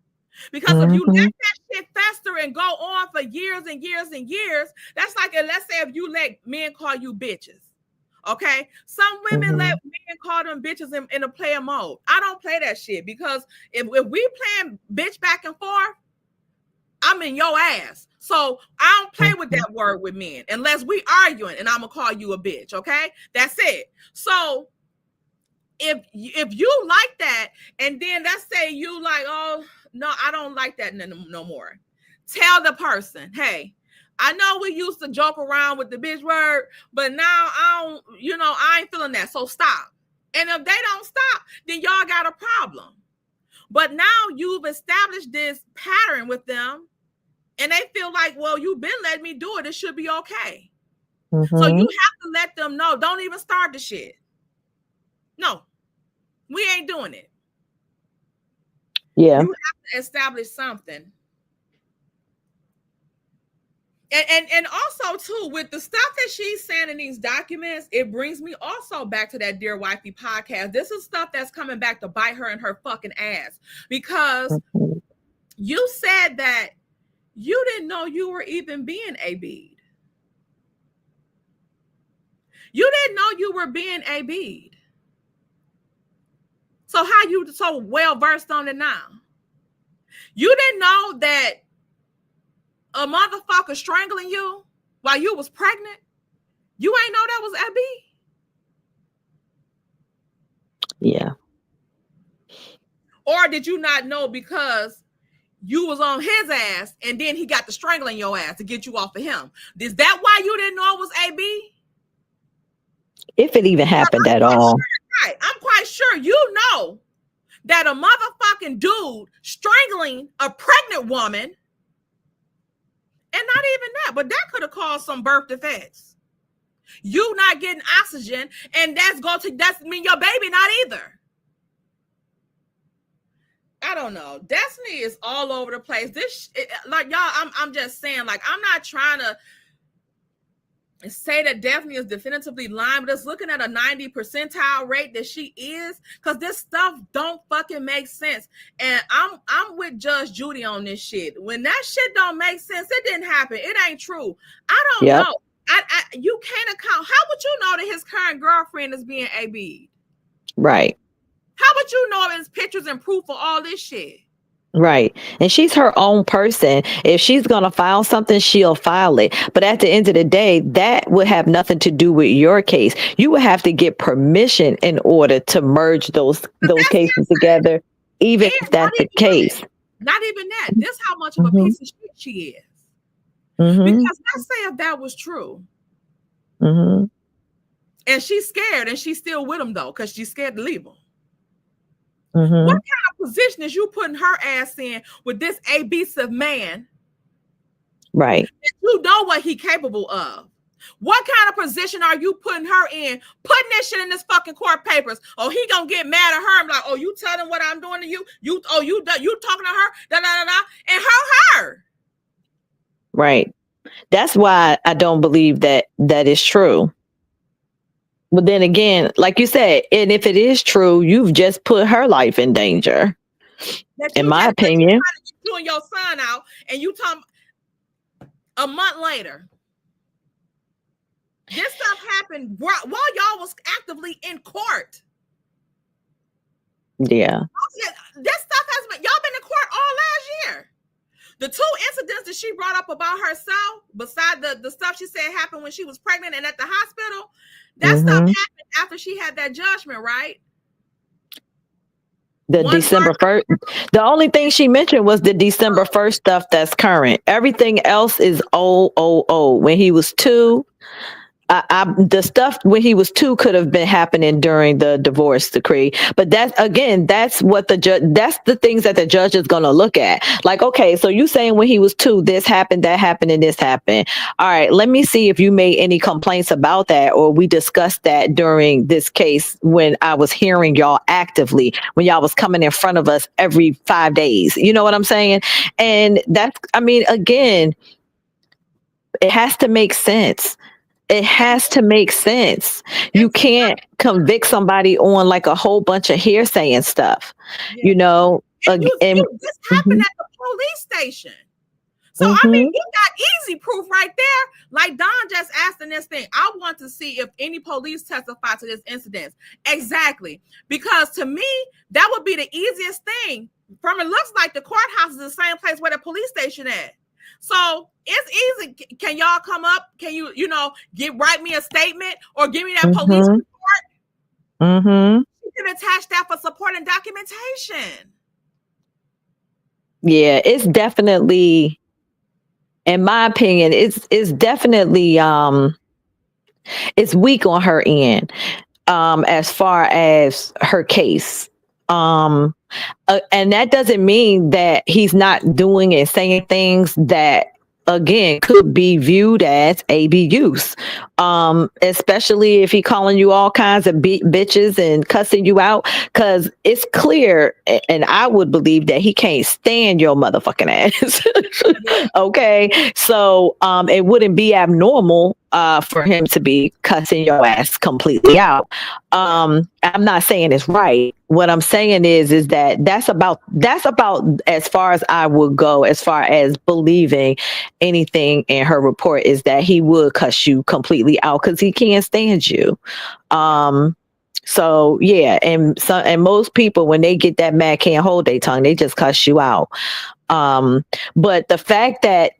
Because if you let that shit fester and go on for years and years and years, that's like, let's say if you let men call you bitches. Okay, some women let men call them bitches in a player mode. I don't play that shit, because if we playing bitch back and forth, I'm in your ass. So I don't play with that word with men unless we arguing and I'm gonna call you a bitch. Okay, that's it. So if you like that, and then let's say you like, oh no, I don't like that no more. Tell the person, hey, I know we used to joke around with the bitch word, but now I don't, I ain't feeling that. So stop. And if they don't stop, then y'all got a problem. But now you've established this pattern with them, and they feel like, well, you've been letting me do it. It should be okay. So you have to let them know. Don't even start the shit. No, we ain't doing it. Yeah. You have to establish something. And also too, with the stuff that she's saying in these documents, it brings me also back to that Dear Wifey podcast. This is stuff that's coming back to bite her in her fucking ass, because you said that you didn't know you were even being AB'd. You didn't know you were being AB'd. So how you so well versed on it now? You didn't know that a motherfucker strangling you while you was pregnant? You ain't know that was AB? Yeah. Or did you not know because you was on his ass and then he got to strangling your ass to get you off of him? Is that why you didn't know it was AB? If it even happened at all. Right. I'm quite sure you know that a motherfucking dude strangling a pregnant woman, and not even that, but that could have caused some birth defects. You not getting oxygen, and that's mean your baby not either. I don't know. Destiny is all over the place. Like y'all, I'm just saying, like, I'm not trying to say that Daphne is definitively lying, but just looking at a 90 percentile rate that she is, because this stuff don't fucking make sense. And I'm with Judge Judy on this shit. When that shit don't make sense, it didn't happen. It ain't true. I don't know. You can't account. How would you know that his current girlfriend is being AB'd? Right. How would you know his pictures and proof of all this shit? Right. And she's her own person. If she's going to file something, she'll file it. But at the end of the day, that would have nothing to do with your case. You would have to get permission in order to merge those cases together, even if that's the case. Not even that. This is how much of a piece of shit she is. Because let's say if that was true. And she's scared and she's still with him though, because she's scared to leave him. What kind of position is you putting her ass in with this abusive man? Right. You know what he capable of. What kind of position are you putting her in? Putting that shit in this fucking court papers. Oh, he gonna get mad at her. I'm like, oh, you tell him what I'm doing to you. You talking to her. Da da da da. And her. Right. That's why I don't believe that is true. But then again, like you said, and if it is true, you've just put her life in danger. In my opinion. You and your son out, and you talking a month later. This stuff happened while y'all was actively in court. Yeah. This stuff has been, y'all been in court all last year. The two incidents that she brought up about herself, beside the stuff she said happened when she was pregnant and at the hospital, that stuff happened after she had that judgment, right? The December 1st. The only thing she mentioned was the December 1st stuff that's current. Everything else is old. When he was 2, the stuff when he was 2 could have been happening during the divorce decree. But that's what the judge, that's the things that the judge is going to look at. Like, okay, so you saying when he was 2, this happened, that happened, and this happened. All right, let me see if you made any complaints about that, or we discussed that during this case when I was hearing y'all actively, when y'all was coming in front of us every 5 days. You know what I'm saying? And that's, I mean, again, it has to make sense. It has to make sense. You can't convict somebody on like a whole bunch of hearsay and stuff, you know. This happened at the police station. So, I mean, you got easy proof right there. Like Don just asked in this thing, I want to see if any police testify to this incident. Exactly. Because to me, that would be the easiest thing. From it looks like the courthouse is the same place where the police station at. So it's easy. Can y'all come up? Can you write me a statement or give me that police report? You can attach that for supporting documentation. Yeah, it's definitely in my opinion, it's definitely it's weak on her end, as far as her case. And that doesn't mean that he's not doing and saying things that, again, could be viewed as abuse. Especially if he calling you all kinds of bitches and cussing you out, because it's clear, and I would believe that he can't stand your motherfucking ass. Okay, so it wouldn't be abnormal for him to be cussing your ass completely out. I'm not saying it's right. What I'm saying is that that's about as far as I would go, as far as believing anything in her report, is that he would cuss you completely out because he can't stand you. So yeah, and most people, when they get that mad, can't hold their tongue, they just cuss you out. But the fact that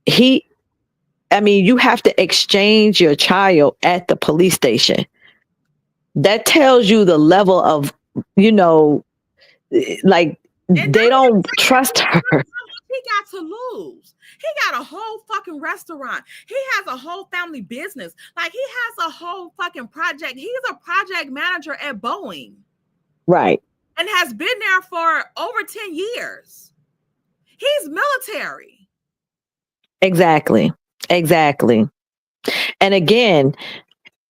you have to exchange your child at the police station. That tells you the level of, like, they don't trust her. He got to lose. He got a whole fucking restaurant. He has a whole family business. Like, he has a whole fucking project. He's a project manager at Boeing. Right. And has been there for over 10 years. He's military. Exactly. And again,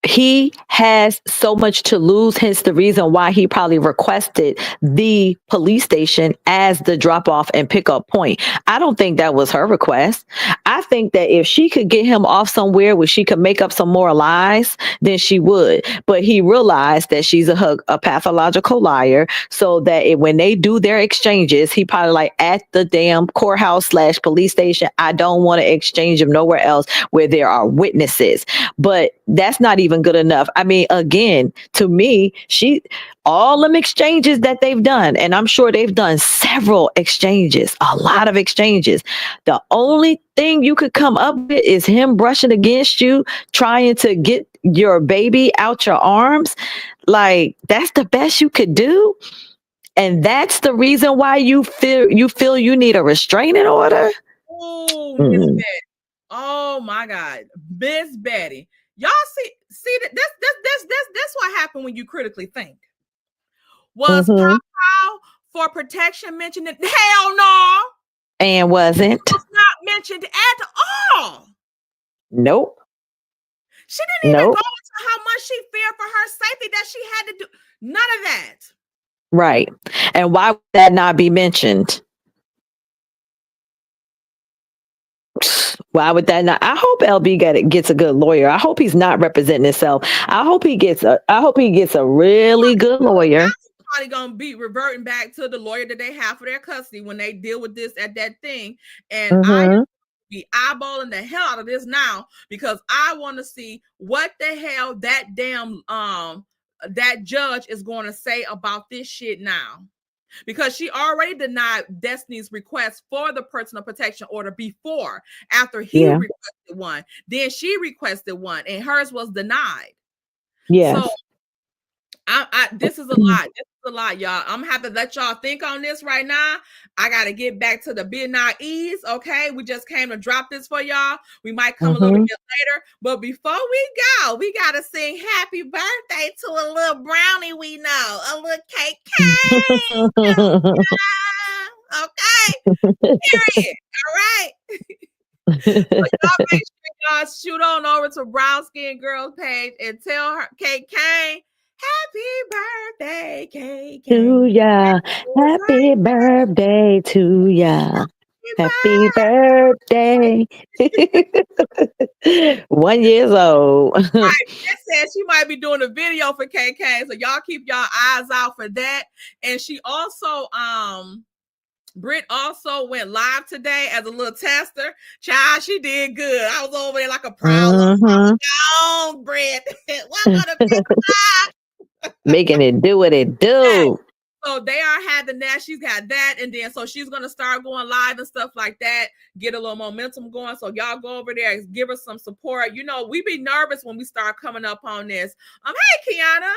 he has so much to lose, hence the reason why he probably requested the police station as the drop off and pickup point. I don't think that was her request. I think that if she could get him off somewhere where she could make up some more lies, then she would. But he realized that she's a pathological liar, so that when they do their exchanges, he probably like, at the damn courthouse / police station, I don't want to exchange them nowhere else where there are witnesses. But that's not even good enough. I mean, again, to me, all them exchanges that they've done, and I'm sure they've done several exchanges, a lot of exchanges. The only thing you could come up with is him brushing against you, trying to get your baby out your arms. Like, that's the best you could do. And that's the reason why you feel you need a restraining order. Oh, Miss Betty. Oh my God, Miss Betty. Y'all see that this what happened when you critically think. Was Pow for protection mentioned? Hell no. And wasn't. It was not mentioned at all. Nope. She didn't even go into how much she feared for her safety, that she had to do none of that. Right. And why would that not be mentioned? Why would that not? I hope LB gets a good lawyer. I hope he's not representing himself. I hope he gets a really good lawyer. Probably gonna be reverting back to the lawyer that they have for their custody when they deal with this at that thing. And I be eyeballing the hell out of this now, because I want to see what the hell that damn that judge is going to say about this shit now. Because she already denied Destiny's request for the personal protection order before, after he requested one. Then she requested one, and hers was denied. Yeah. So this is a lot. This is a lot, y'all. I'm gonna have to let y'all think on this right now. I gotta get back to the midnight ease. Okay, we just came to drop this for y'all. We might come a little bit later, but before we go, we gotta sing happy birthday to a little brownie we know, a little cake. Okay, period. All right. So y'all make sure y'all shoot on over to Brown Skin Girls page and tell her Kate Kane, happy birthday, Kate to ya. Happy birthday to ya. Happy birthday. 1 year old. Right. It says she might be doing a video for KK, so y'all keep y'all eyes out for that. And she also Britt also went live today as a little tester. Child, she did good. I was over there like a proud little Britt. Making it do what it do. So they are having that. She's got that. And then so she's going to start going live and stuff like that. Get a little momentum going. So y'all go over there and give her some support. You know, we be nervous when we start coming up on this. Hey, Kiana.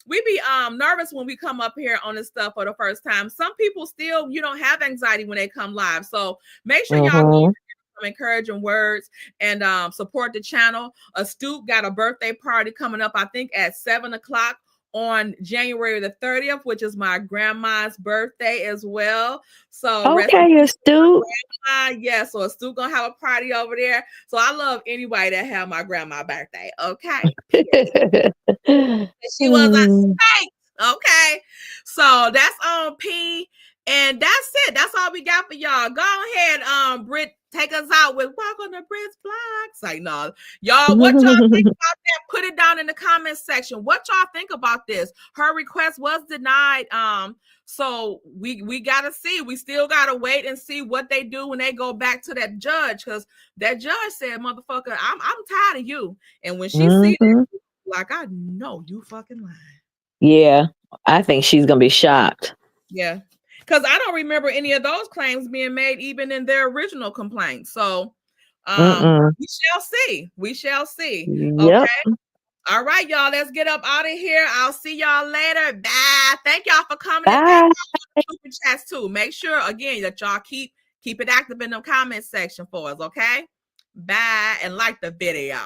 We be nervous when we come up here on this stuff for the first time. Some people still, have anxiety when they come live. So make sure y'all some encouraging words and support the channel. Astute got a birthday party coming up, I think at 7:00 on January the 30th, which is my grandma's birthday as well. So Okay, Astute. yeah, so Astute gonna have a party over there. So I love anybody that have my grandma's birthday. Okay. She was a saint. Okay. So that's on P. And that's it. That's all we got for y'all. Go ahead, Britt, take us out with Walk on the Britt's Vlogs. Like, no, y'all, what y'all think about that? Put it down in the comment section. What y'all think about this? Her request was denied. So we gotta see. We still gotta wait and see what they do when they go back to that judge, because that judge said, "Motherfucker, I'm tired of you." And when she see that, like, I know you fucking lying. Yeah, I think she's gonna be shocked. Yeah. Because I don't remember any of those claims being made, even in their original complaint. So we shall see. We shall see. Yep. Okay. All right, y'all. Let's get up out of here. I'll see y'all later. Bye. Thank y'all for coming. Bye. And thank y'all for super chats too. Make sure again that y'all keep it active in the comment section for us. Okay. Bye. And like the video.